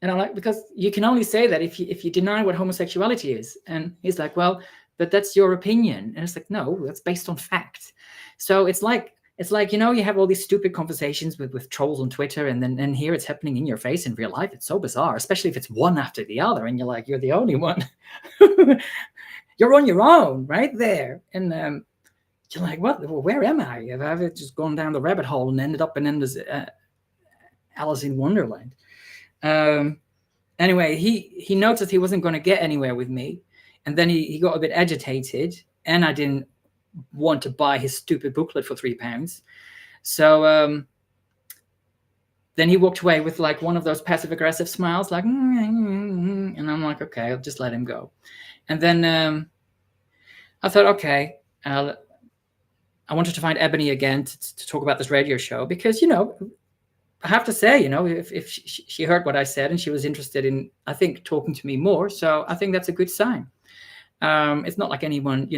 And I'm like, because you can only say that if you deny what homosexuality is. And he's like, well, but that's your opinion. And it's like, no, that's based on fact. So it's like, you have all these stupid conversations with trolls on Twitter, and then here it's happening in your face in real life. It's so bizarre, especially if it's one after the other, and you're like, you're the only one. You're on your own right there. And you're like, what? Well, where am I? Have I just gone down the rabbit hole and ended up in Alice in Wonderland? Anyway, he noticed he wasn't going to get anywhere with me. And then he got a bit agitated, and I didn't want to buy his stupid booklet for £3. So then he walked away with like one of those passive aggressive smiles, like, and I'm like, okay, I'll just let him go. And then I thought, okay, I wanted to find Ebony again to talk about this radio show because, I have to say, if she heard what I said and she was interested in, I think, talking to me more. So I think that's a good sign. It's not like anyone,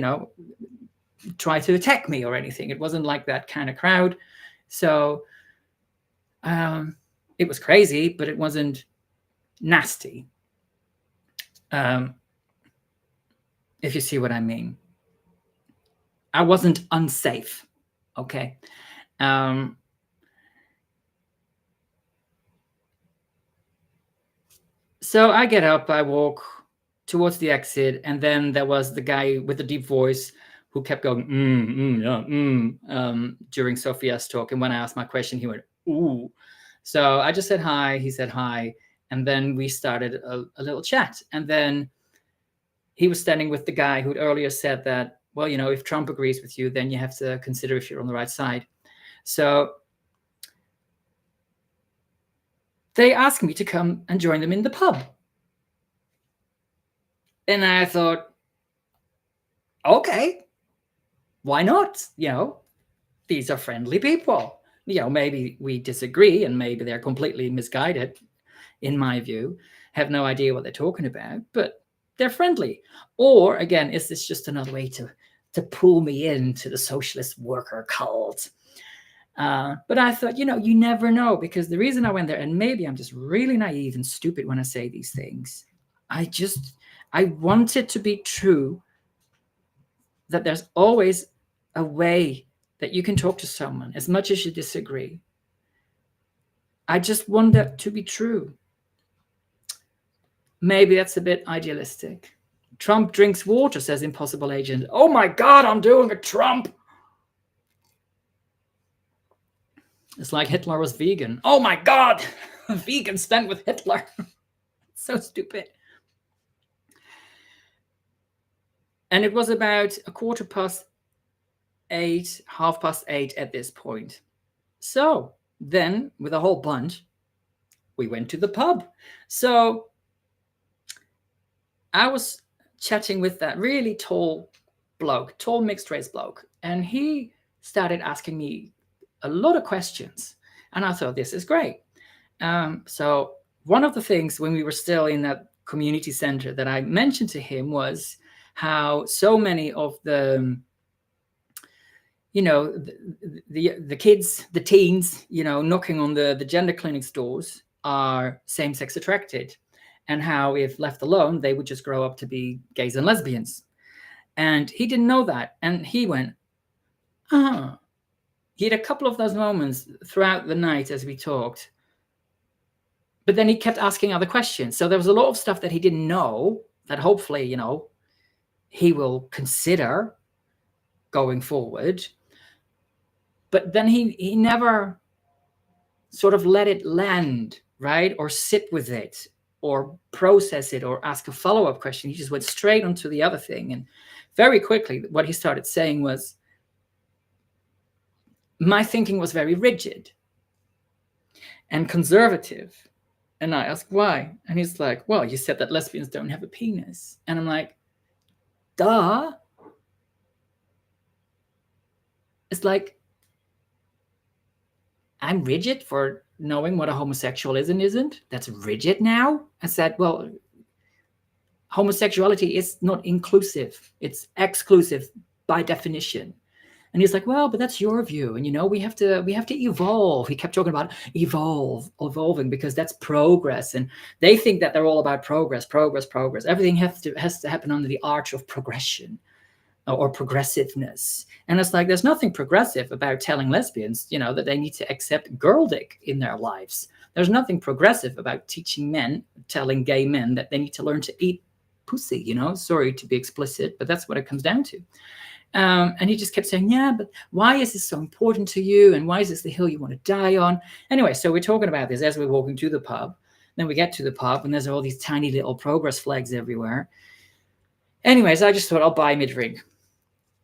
tried to attack me or anything. It wasn't like that kind of crowd. So it was crazy, but it wasn't nasty. If you see what I mean. I wasn't unsafe. Okay. So I get up, I walk towards the exit, and then there was the guy with the deep voice who kept going, during Sophia's talk. And when I asked my question, he went, ooh. So I just said hi, he said hi, and then we started a little chat. And then he was standing with the guy who'd earlier said that, well, if Trump agrees with you, then you have to consider if you're on the right side. So they asked me to come and join them in the pub. And I thought, okay, why not? These are friendly people. Maybe we disagree and maybe they're completely misguided, in my view, have no idea what they're talking about, but they're friendly. Or again, is this just another way to pull me into the socialist worker cult? But I thought, you never know, because the reason I went there, and maybe I'm just really naive and stupid when I say these things, I want it to be true that there's always a way that you can talk to someone as much as you disagree. I just want that to be true. Maybe that's a bit idealistic. Trump drinks water, says Impossible Agent. Oh my God, I'm doing a Trump. It's like Hitler was vegan. Oh my God, vegans stand with Hitler. So stupid. And it was about 8:15, 8:30 at this point. So then, with a whole bunch, we went to the pub. So I was chatting with that really tall mixed race bloke, and he started asking me a lot of questions. And I thought, this is great. So one of the things when we were still in that community center that I mentioned to him was how so many of the, the kids, the teens, knocking on the gender clinics doors are same-sex attracted, and how if left alone, they would just grow up to be gays and lesbians. And he didn't know that. And he went, he had a couple of those moments throughout the night as we talked. But then he kept asking other questions. So there was a lot of stuff that he didn't know that hopefully, he will consider going forward. But then he never sort of let it land, right? Or sit with it or process it or ask a follow-up question. He just went straight onto the other thing. And very quickly, what he started saying was, my thinking was very rigid and conservative. And I asked why. And he's like, well, you said that lesbians don't have a penis. And I'm like, duh. It's like, I'm rigid for knowing what a homosexual is and isn't. That's rigid now. I said, well, homosexuality is not inclusive. It's exclusive by definition. And he's like, well, but that's your view. And, we have to evolve. He kept talking about evolving, because that's progress. And they think that they're all about progress. Everything has to happen under the arch of progression or progressiveness. And it's like, there's nothing progressive about telling lesbians, that they need to accept girl dick in their lives. There's nothing progressive about telling gay men that they need to learn to eat pussy, sorry to be explicit, but that's what it comes down to. And he just kept saying, yeah, but why is this so important to you? And why is this the hill you want to die on? Anyway, so we're talking about this as we're walking to the pub. Then we get to the pub and there's all these tiny little progress flags everywhere. Anyways, I just thought I'll buy him a drink,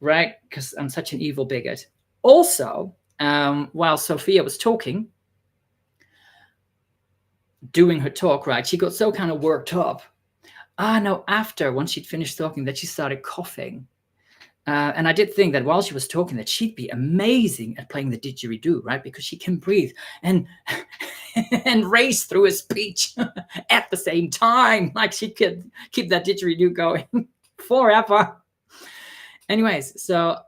right? Because I'm such an evil bigot. Also, while Sophia was talking, doing her talk, right, she got so kind of worked up. Once she'd finished talking, that she started coughing. And I did think that while she was talking, that she'd be amazing at playing the didgeridoo, right? Because she can breathe and and race through a speech at the same time. Like she could keep that didgeridoo going forever. Anyways, so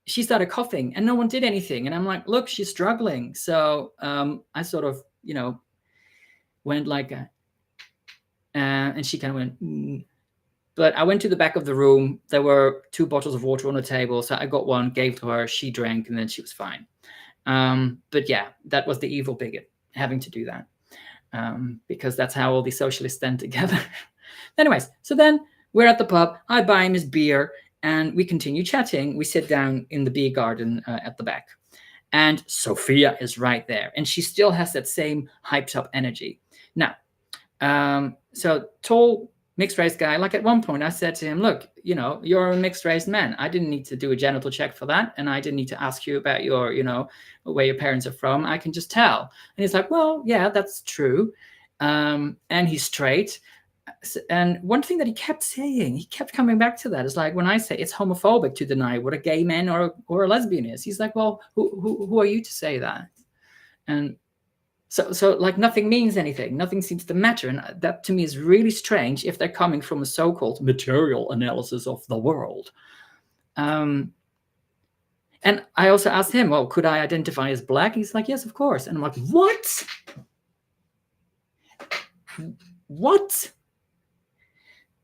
she started coughing and no one did anything. And I'm like, look, she's struggling. So I sort of, went like, and she kind of went, But I went to the back of the room. There were 2 bottles of water on the table. So I got one, gave to her, she drank, and then she was fine. But yeah, that was the evil bigot having to do that. Because that's how all the socialists stand together. Anyways, so then we're at the pub. I buy him his beer and we continue chatting. We sit down in the beer garden at the back. And Sophia is right there. And she still has that same hyped up energy. Now, so tall, mixed race guy, like at one point I said to him, look, you're a mixed race man. I didn't need to do a genital check for that. And I didn't need to ask you about your, where your parents are from. I can just tell. And he's like, well, yeah, that's true. And he's straight. And one thing that he kept saying, he kept coming back to that, is like, when I say it's homophobic to deny what a gay man or a lesbian is, he's like, well, who are you to say that? And so like nothing means anything. Nothing seems to matter. And that to me is really strange if they're coming from a so-called material analysis of the world. And I also asked him, well, could I identify as black? He's like, yes, of course. And I'm like, what? What?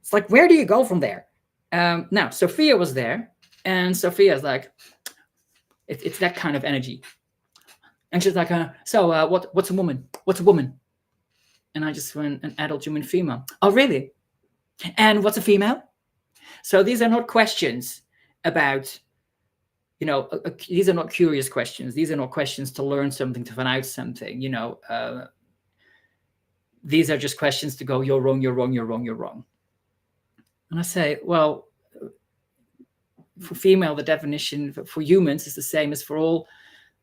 It's like, where do you go from there? Now, Sophia was there. And Sophia's like, it's that kind of energy. And she's like, what's a woman? What's a woman? And I just went, an adult human female. Oh, really? And what's a female? So these are not questions about, these are not curious questions. These are not questions to learn something, to find out something. These are just questions to go, you're wrong, you're wrong, you're wrong, you're wrong. And I say, well, for female, the definition for humans is the same as for all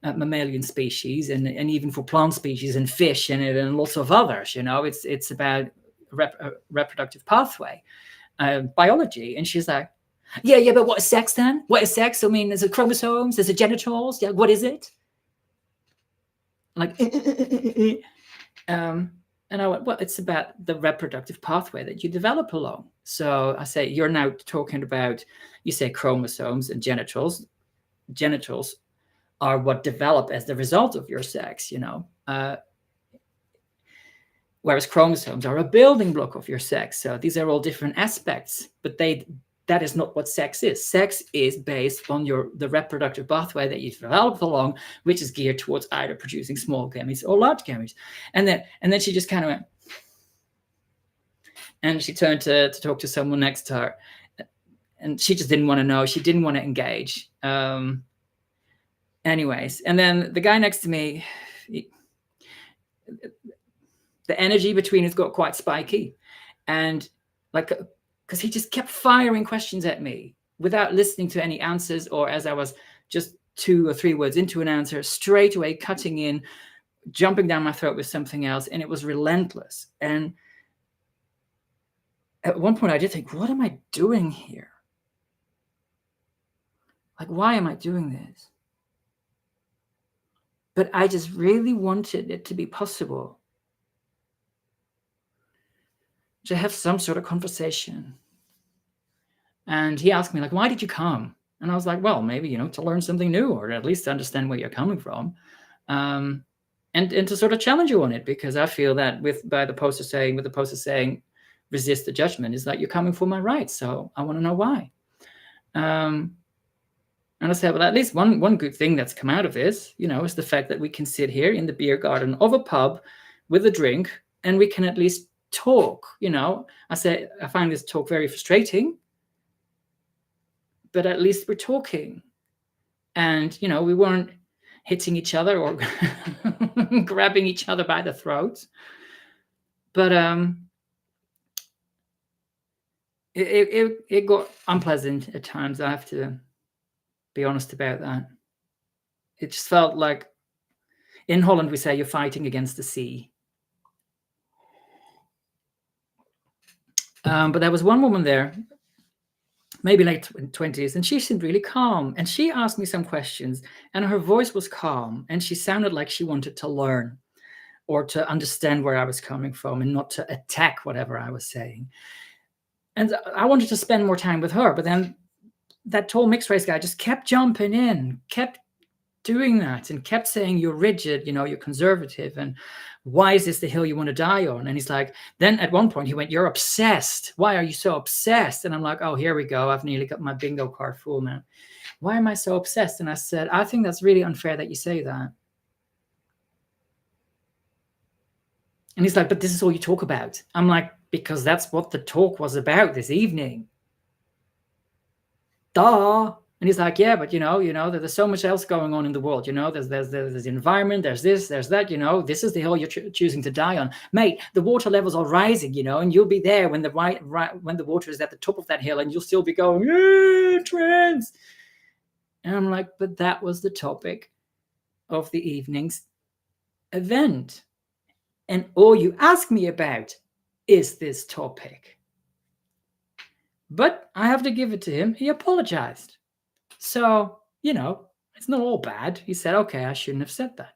mammalian species, and even for plant species and fish and lots of others. It's about reproductive pathway, biology. And she's like, yeah, but what is sex then? What is sex? I mean, is it chromosomes? Is it genitals? Yeah, what is it? Like, and I went, well, it's about the reproductive pathway that you develop along. So I say, you're now talking about, you say chromosomes and genitals. Genitals are what develop as the result of your sex, whereas chromosomes are a building block of your sex. So these are all different aspects, but that is not what sex is. Sex is based on the reproductive pathway that you've developed along, which is geared towards either producing small gametes or large gametes. And then she just kind of went, and she turned to talk to someone next to her, and she just didn't want to know. She didn't want to engage. Anyways, and then the guy next to me, the energy between us got quite spiky, and because he just kept firing questions at me without listening to any answers, or as I was just 2 or 3 words into an answer, straight away cutting in, jumping down my throat with something else, and it was relentless. And at one point I did think, what am I doing here? Like, why am I doing this? But I just really wanted it to be possible to have some sort of conversation. And he asked me, like, why did you come? And I was like, well, maybe, to learn something new, or at least to understand where you're coming from. And to sort of challenge you on it, because I feel that with the poster saying, resist the judgment, is that you're coming for my rights. So I want to know why. And I said, well, at least one good thing that's come out of this, is the fact that we can sit here in the beer garden of a pub with a drink, and we can at least talk. I said, I find this talk very frustrating, but at least we're talking. And, we weren't hitting each other or grabbing each other by the throat. But it got unpleasant at times. I have to be honest about that. It just felt like, in Holland we say, you're fighting against the sea. But there was one woman there, maybe late 20s, and she seemed really calm. And she asked me some questions, and her voice was calm, and she sounded like she wanted to learn or to understand where I was coming from, and not to attack whatever I was saying. And I wanted to spend more time with her, but then that tall mixed race guy just kept jumping in, kept doing that, and kept saying, you're rigid, you're conservative, and why is this the hill you want to die on? And he's like, then at one point he went, you're obsessed. Why are you so obsessed? And I'm like, oh, here we go. I've nearly got my bingo card full now. Why am I so obsessed? And I said, I think that's really unfair that you say that. And he's like, but this is all you talk about. I'm like, because that's what the talk was about this evening. Duh. And he's like, yeah, but there's so much else going on in the world. There's the environment, there's this, there's that. This is the hill you're choosing to die on, mate. The water levels are rising, and you'll be there when the when the water is at the top of that hill, and you'll still be going, yeah, trans. And I'm like, but that was the topic of the evening's event, and all you ask me about is this topic. But I have to give it to him. He apologized. So, it's not all bad. He said, okay, I shouldn't have said that.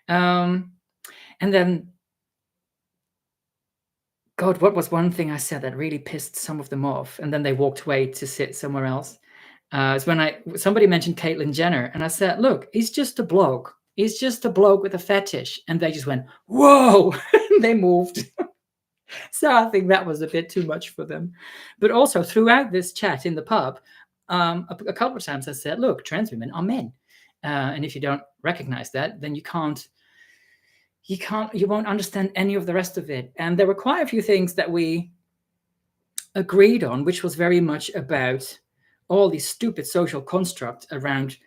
And then, God, what was one thing I said that really pissed some of them off? And then they walked away to sit somewhere else. It's when somebody mentioned Caitlyn Jenner. And I said, look, he's just a bloke. He's just a bloke with a fetish. And they just went, whoa, they moved. So I think that was a bit too much for them. But also throughout this chat in the pub, a couple of times I said, look, trans women are men. And if you don't recognize that, then you won't understand any of the rest of it. And there were quite a few things that we agreed on, which was very much about all these stupid social constructs around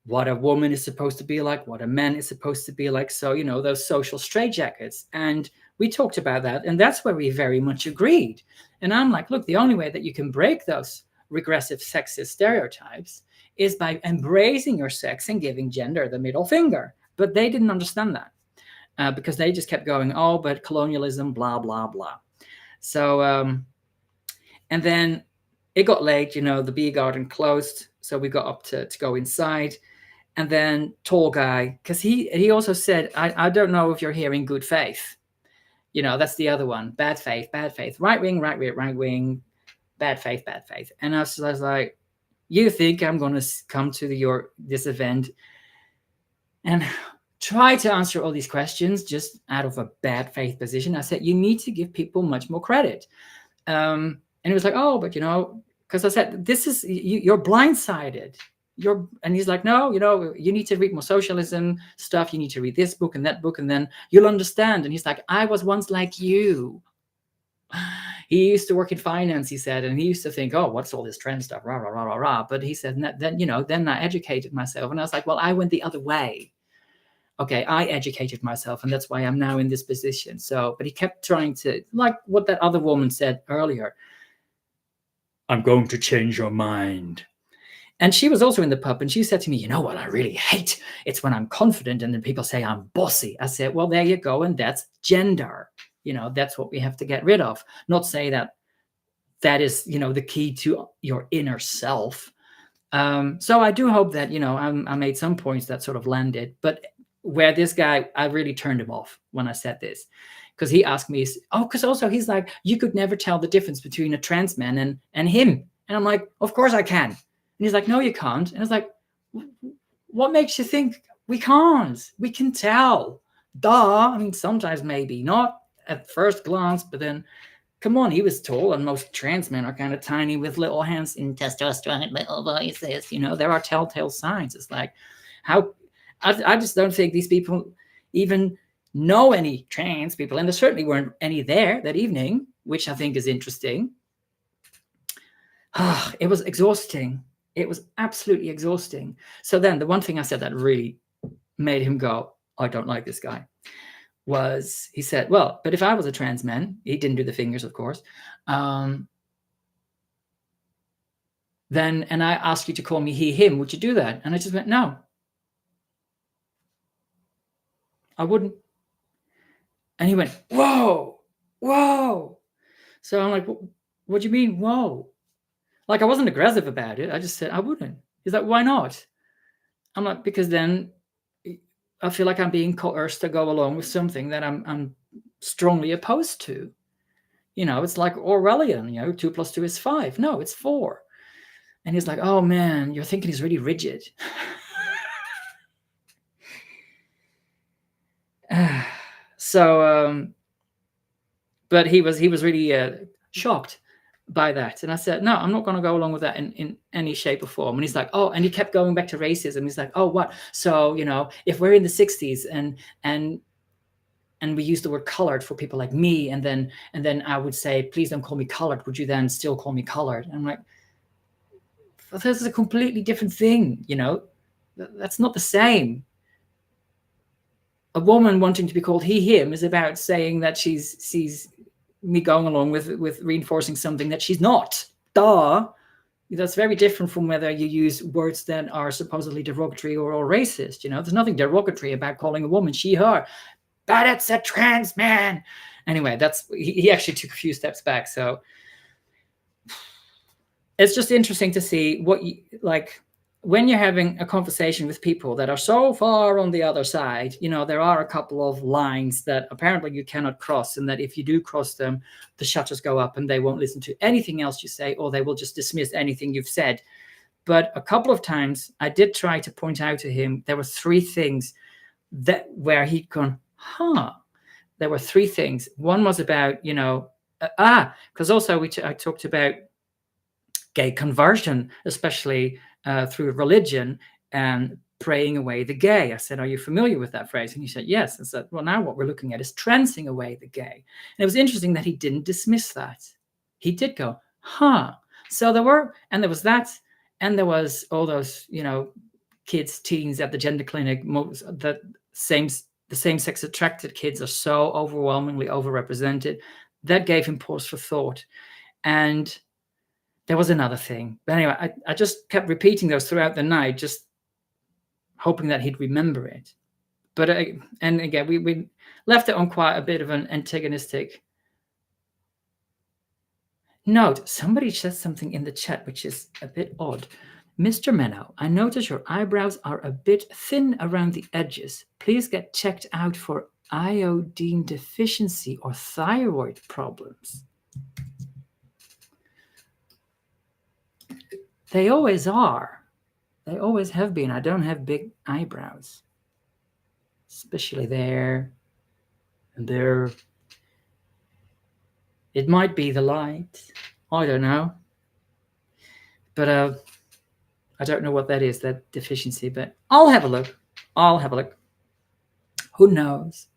what a woman is supposed to be like, what a man is supposed to be like. So, those social straitjackets. And we talked about that. And that's where we very much agreed. And I'm like, look, the only way that you can break those regressive sexist stereotypes is by embracing your sex and giving gender the middle finger. But they didn't understand that because they just kept going, oh, but colonialism, blah, blah, blah. So, and then it got late, the beer garden closed. So we got up to go inside. And then tall guy, because he also said, I don't know if you're hearing good faith. That's the other one. Bad faith, bad faith. Right wing, bad faith, bad faith. And I was like, you think I'm going to come to this event and try to answer all these questions just out of a bad faith position? I said, you need to give people much more credit. And he was like, oh, but because I said, this is, you're blindsided. And he's like, no, you need to read more socialism stuff. You need to read this book and that book, and then you'll understand. And he's like, I was once like you. He used to work in finance, he said, and he used to think, oh, what's all this trend stuff, rah, rah, rah, rah, rah. But he said, then I educated myself. And I was like, well, I went the other way. Okay, I educated myself, and that's why I'm now in this position. So, but he kept trying to, like what that other woman said earlier, I'm going to change your mind. And she was also in the pub, and she said to me, you know what I really hate? It's when I'm confident and then people say I'm bossy. I said, well, there you go. And that's gender. That's what we have to get rid of. Not say that is, the key to your inner self. So I do hope that, I made some points that sort of landed. But where this guy, I really turned him off when I said this. Because he asked me, because also he's like, you could never tell the difference between a trans man and him. And I'm like, of course I can. And he's like, no, you can't. And I was like, what makes you think we can't? We can tell. Duh. I mean, sometimes maybe not at first glance, but then, come on, he was tall, and most trans men are kind of tiny with little hands and testosterone, little voices. There are telltale signs. It's like, I just don't think these people even know any trans people. And there certainly weren't any there that evening, which I think is interesting. It was exhausting. It was absolutely exhausting. So then the one thing I said that really made him go, I don't like this guy, was he said, well, but if I was a trans man, he didn't do the fingers, of course, then, and I asked you to call me he, him, would you do that? And I just went, no, I wouldn't. And he went, whoa. So I'm like, what do you mean, whoa? Like, I wasn't aggressive about it. I just said, I wouldn't. He's like, why not? I'm like, because then I feel like I'm being coerced to go along with something that I'm strongly opposed to. It's like Orwellian, 2 + 2 is 5. No, it's 4. And he's like, oh man, your thinking is really rigid. So, but he was really shocked by that. And I said, no, I'm not going to go along with that in any shape or form. And he's like, oh, and he kept going back to racism. He's like, oh, what? So, if we're in the 60s and we use the word colored for people like me, and then I would say, please don't call me colored. Would you then still call me colored? And I'm like, this is a completely different thing. That's not the same. A woman wanting to be called he, him is about saying that she's me going along with reinforcing something that she's not. Duh. That's very different from whether you use words that are supposedly derogatory or racist. There's nothing derogatory about calling a woman she, her. But it's a trans man. Anyway, he actually took a few steps back. So it's just interesting to see what when you're having a conversation with people that are so far on the other side, there are a couple of lines that apparently you cannot cross, and that if you do cross them, the shutters go up and they won't listen to anything else you say, or they will just dismiss anything you've said. But a couple of times I did try to point out to him, there were 3 things where he'd gone, there were 3 things. One was about, because also I talked about gay conversion, especially through religion, and praying away the gay. I said, are you familiar with that phrase? And he said, yes. I said, well, now what we're looking at is transing away the gay. And it was interesting that he didn't dismiss that. He did go, So there was that, and there was all those, kids, teens at the gender clinic, the same-sex attracted kids are so overwhelmingly overrepresented. That gave him pause for thought. And there was another thing. But anyway, I just kept repeating those throughout the night, just hoping that he'd remember it. But and again, we left it on quite a bit of an antagonistic note. Somebody said something in the chat which is a bit odd. Mr. Menno, I notice your eyebrows are a bit thin around the edges. Please get checked out for iodine deficiency or thyroid problems. They always are. They always have been. I don't have big eyebrows, especially there and there. It might be the light. I don't know. But I don't know what that is, that deficiency, but I'll have a look. I'll have a look. Who knows?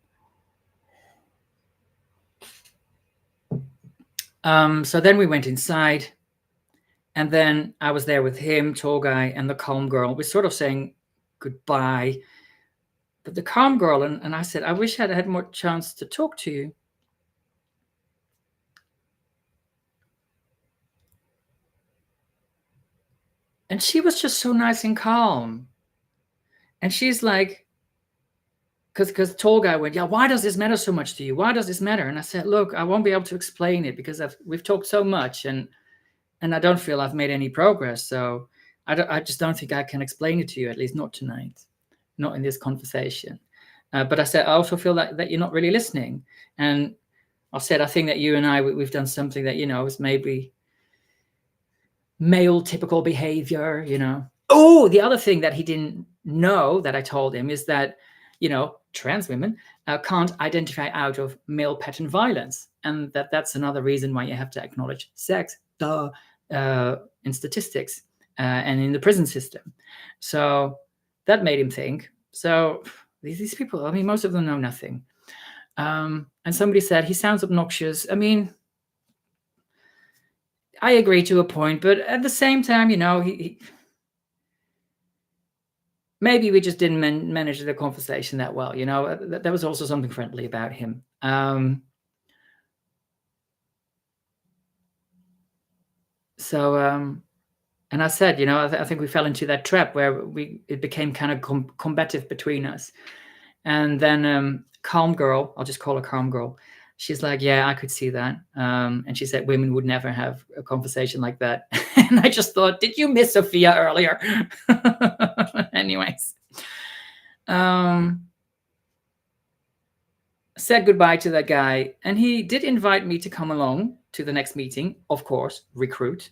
So then we went inside, and then I was there with him, tall guy, and the calm girl. We're sort of saying goodbye. But the calm girl, and I said, I wish I'd had more chance to talk to you. And she was just so nice and calm. And she's like, because tall guy went, yeah, why does this matter so much to you? Why does this matter? And I said, look, I won't be able to explain it because we've talked so much, and I don't feel I've made any progress. So I just don't think I can explain it to you, at least not tonight, not in this conversation. But I said, I also feel that you're not really listening. And I said, I think that you and I, we've done something that, is maybe male typical behavior, Oh, the other thing that he didn't know that I told him is that, trans women can't identify out of male pattern violence. And that's another reason why you have to acknowledge sex in statistics and in the prison system. So that made him think. So these people, I mean, most of them know nothing. And somebody said, he sounds obnoxious. I mean, I agree to a point, but at the same time, he maybe we just didn't manage the conversation that well. There was also something friendly about him. And I said, I think we fell into that trap where it became kind of combative between us. And then calm girl, I'll just call her calm girl. She's like, yeah, I could see that. And she said women would never have a conversation like that. And I just thought, did you miss Sophia earlier? Anyways. Said goodbye to that guy. And he did invite me to come along to the next meeting, of course, recruit,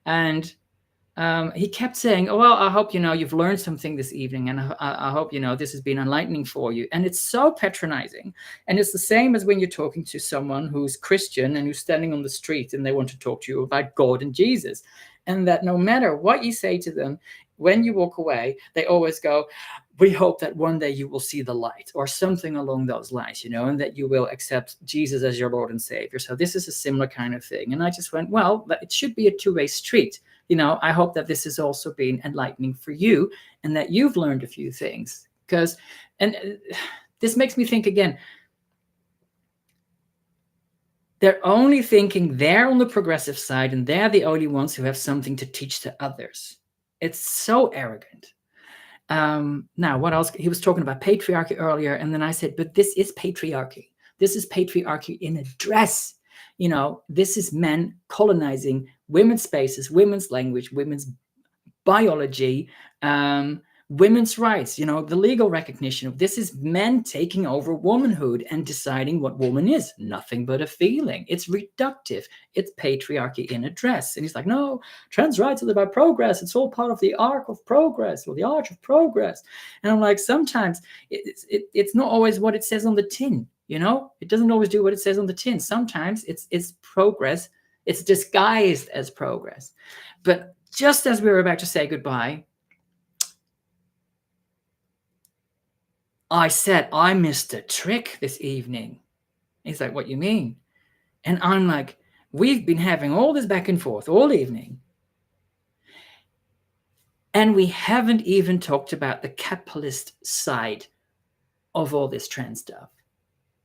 And he kept saying, oh, well, I hope, you've learned something this evening. And I hope, this has been enlightening for you. And it's so patronizing. And it's the same as when you're talking to someone who's Christian and who's standing on the street and they want to talk to you about God and Jesus. And that no matter what you say to them, when you walk away, they always go, we hope that one day you will see the light, or something along those lines, and that you will accept Jesus as your Lord and Savior. So this is a similar kind of thing. And I just went, well, it should be a two-way street. I hope that this has also been enlightening for you and that you've learned a few things. And this makes me think again, they're only thinking they're on the progressive side and they're the only ones who have something to teach to others. It's so arrogant. Now, what else? He was talking about patriarchy earlier, and then I said, but this is patriarchy. This is patriarchy in a dress. This is men colonizing women's spaces, women's language, women's biology, women's rights, the legal recognition of this is men taking over womanhood and deciding what woman is. Nothing but a feeling. It's reductive. It's patriarchy in a dress. And he's like, no, trans rights are about progress. It's all part of the arc of progress or the arch of progress. And I'm like, sometimes it's not always what it says on the tin. It doesn't always do what it says on the tin. Sometimes it's progress. It's disguised as progress. But just as we were about to say goodbye, I said, I missed a trick this evening. He's like, what you mean? And I'm like, we've been having all this back and forth all evening. And we haven't even talked about the capitalist side of all this trans stuff.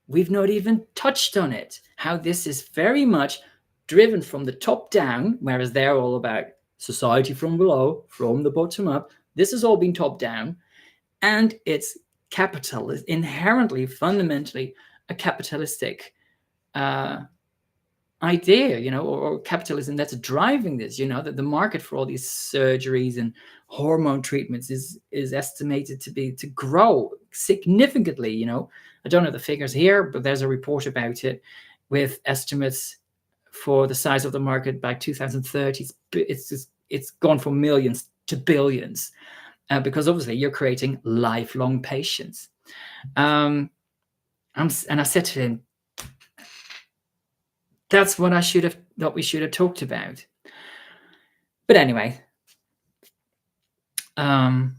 We've not even touched on it, how this is very much driven from the top down, whereas they're all about society from below, from the bottom up. This has all been top down, and it's capital, is inherently, fundamentally a capitalistic idea, or capitalism that's driving this, that the market for all these surgeries and hormone treatments is estimated to grow significantly. I don't know the figures here, but there's a report about it with estimates for the size of the market by 2030. It's gone from millions to billions, because obviously you're creating lifelong patients. And I said to him, that's what we should have talked about. But anyway, and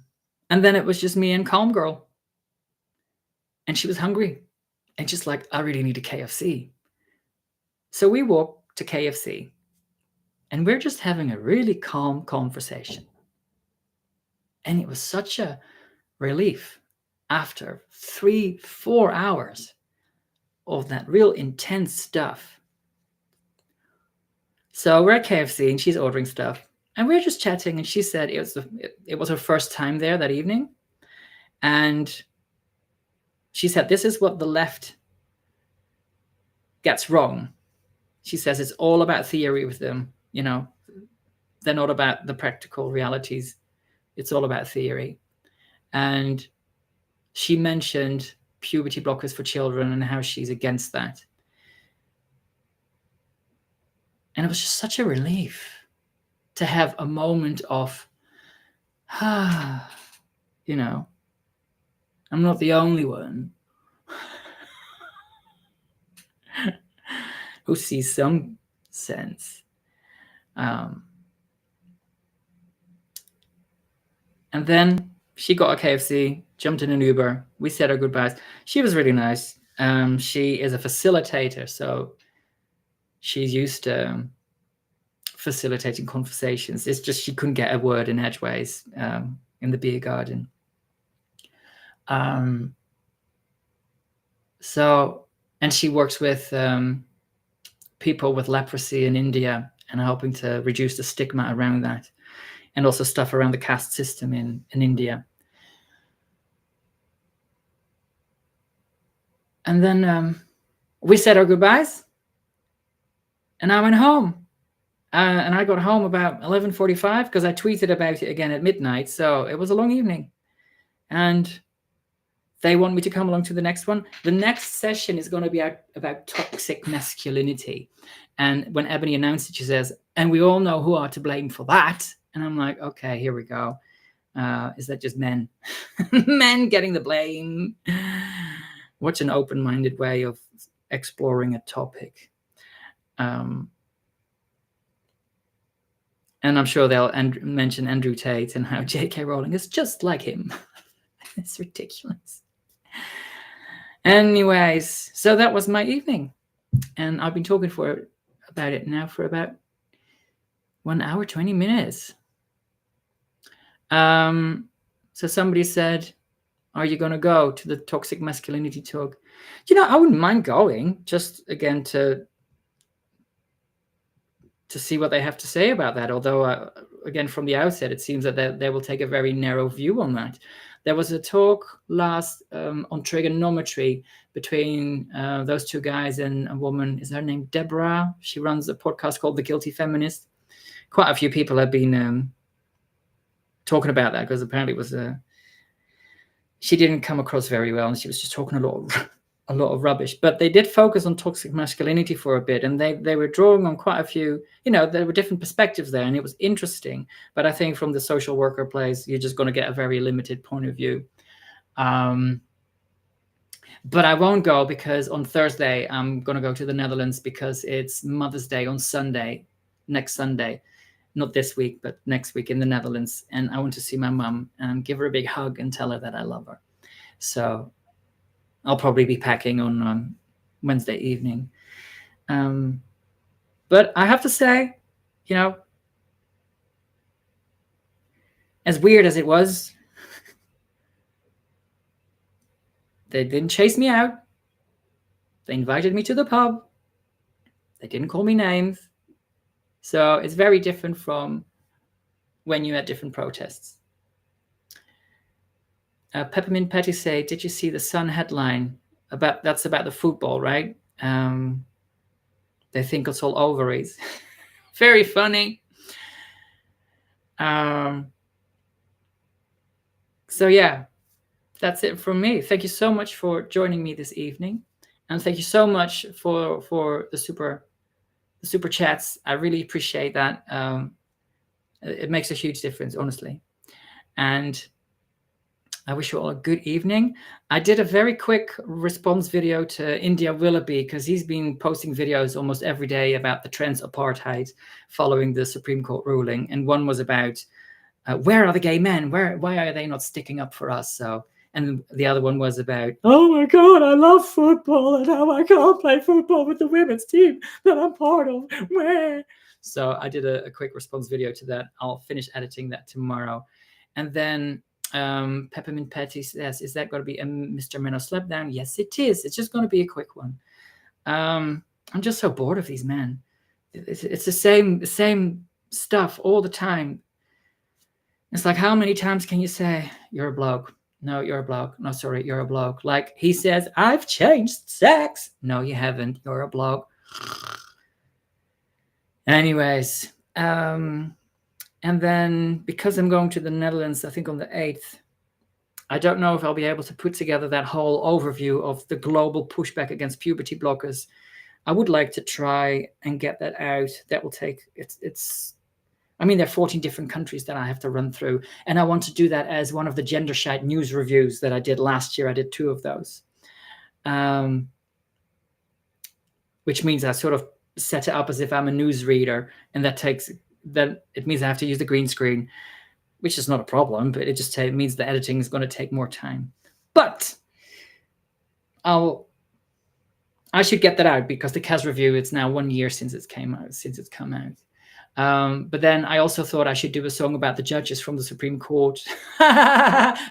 then it was just me and Calm Girl, and she was hungry, and just like, I really need a KFC. So we walk to KFC, and we're just having a really calm conversation. And it was such a relief after 3-4 hours of that real intense stuff. So we're at KFC, and she's ordering stuff, and we're just chatting, and she said it was her first time there that evening. And she said, this is what the left gets wrong. She says it's all about theory with them. They're not about the practical realities. It's all about theory. And she mentioned puberty blockers for children and how she's against that. And it was just such a relief to have a moment of, I'm not the only one who sees some sense. And then she got a KFC, jumped in an Uber. We said our goodbyes. She was really nice. She is a facilitator, so she's used to facilitating conversations. It's just she couldn't get a word in edgeways in the beer garden. And she works with people with leprosy in India and helping to reduce the stigma around that, and also stuff around the caste system in India. And then we said our goodbyes, and I went home. And I got home about 11:45 because I tweeted about it again at midnight. So it was a long evening. And they want me to come along to the next one. The next session is going to be about toxic masculinity. And when Ebony announced it, she says, and we all know who are to blame for that. And I'm like, okay, here we go. Is that just men? Men getting the blame. What an open-minded way of exploring a topic. And I'm sure they'll mention Andrew Tate and how J.K. Rowling is just like him. It's ridiculous. Anyways, so that was my evening. And I've been talking about it now for about 1 hour, 20 minutes. So somebody said, are you going to go to the toxic masculinity talk? I wouldn't mind going, just again to see what they have to say about that. Although, again, from the outset, it seems that they will take a very narrow view on that. There was a talk last on trigonometry between those two guys and a woman. Is her name Deborah? She runs a podcast called The Guilty Feminist. Quite a few people have been talking about that because apparently it was she didn't come across very well, and she was just talking a lot of rubbish. But they did focus on toxic masculinity for a bit, and they were drawing on quite a few, there were different perspectives there, and it was interesting. But I think from the social worker place, you're just going to get a very limited point of view. But I won't go because on Thursday, I'm going to go to the Netherlands because it's Mother's Day on Sunday, next Sunday. Not this week, but next week in the Netherlands. And I want to see my mum and give her a big hug and tell her that I love her. So I'll probably be packing on Wednesday evening. But I have to say, As weird as it was, they didn't chase me out. They invited me to the pub. They didn't call me names. So it's very different from when you had different protests. Peppermint Patty say, did you see the Sun headline? That's about the football, right? They think it's all ovaries. Very funny. So yeah, that's it from me. Thank you so much for joining me this evening, and thank you so much for the super chats. I really appreciate that. It makes a huge difference, honestly. And I wish you all a good evening. I did a very quick response video to India Willoughby because he's been posting videos almost every day about the trans apartheid following the Supreme Court ruling. And one was about where are the gay men? Why are they not sticking up for us? So, and the other one was about, oh my God, I love football and how I can't play football with the women's team that I'm part of. Where? So I did a quick response video to that. I'll finish editing that tomorrow. And then Peppermint Patty says, is that going to be a Mr. Menno slapdown? Yes, it is. It's just going to be a quick one. I'm just so bored of these men. It's the same stuff all the time. It's like, how many times can you say you're a bloke? No, you're a bloke. No, sorry, you're a bloke. Like he says, I've changed sex. No, you haven't. You're a bloke. Anyways, and then because I'm going to the Netherlands, I think on the 8th, I don't know if I'll be able to put together that whole overview of the global pushback against puberty blockers. I would like to try and get that out. That will take, I mean, there are 14 different countries that I have to run through. And I want to do that as one of the Gender Shite news reviews that I did last year. I did 2 of those. Which means I sort of set it up as if I'm a newsreader. And it means I have to use the green screen, which is not a problem, but it just means the editing is going to take more time. But I should get that out because the Cas review, it's now 1 year since it's come out. But then I also thought I should do a song about the judges from the Supreme Court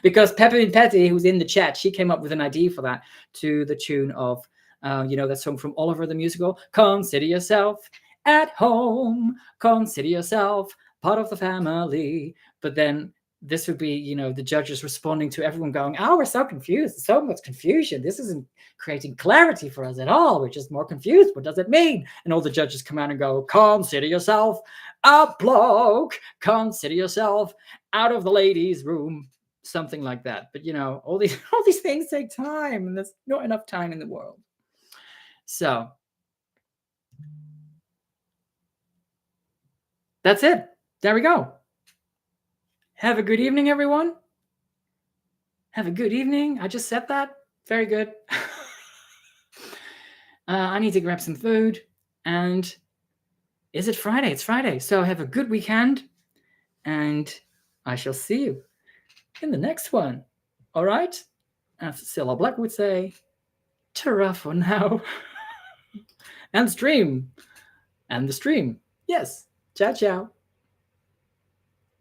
because Peppermint Patty, who's in the chat, she came up with an idea for that to the tune of, that song from Oliver the Musical, Consider Yourself at Home, Consider Yourself part of the family. But then this would be, the judges responding to everyone going, oh, we're so confused. So much confusion. This isn't creating clarity for us at all. We're just more confused. What does it mean? And all the judges come out and go, consider yourself a bloke. Consider yourself out of the ladies' room. Something like that. But, all these things take time, and there's not enough time in the world. So that's it. There we go. Have a good evening, everyone. Have a good evening. I just said that. Very good. I need to grab some food. And is it Friday? It's Friday. So have a good weekend. And I shall see you in the next one. All right? As Cilla Black would say, ta-ra for now. And the stream. Yes. Ciao, ciao.